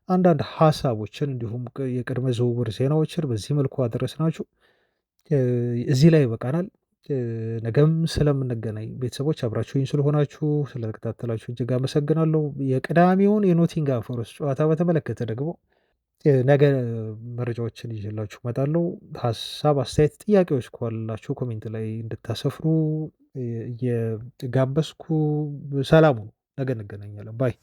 አንዳንድ ሀሳቦችን እንዲሁም የቅድመ ዝውውር ዜናዎችን በዚህ መልኩ አደረስናችሁ። እዚህ ላይ ይበቃናል። ነገም ስለምንገናኝ ቤተሰቦች አብራችሁኝ ስለሆናችሁ ስለተከታተላችሁ እጅግ አመሰግናለሁ። የቅዳሜውን የኖቲንግሃም ፎረስት ጨዋታ በተመለከተ ደግሞ ነገ መረጃዎችን ይዤላችሁ እመጣለሁ። ሀሳብ፣ አስተያየት፣ ጥያቄዎች ካላችሁ ኮሜንት ላይ እንድታሰፍሩ እየጋበዝኩ ሰላሙ ነገ እንገናኛለን ባይ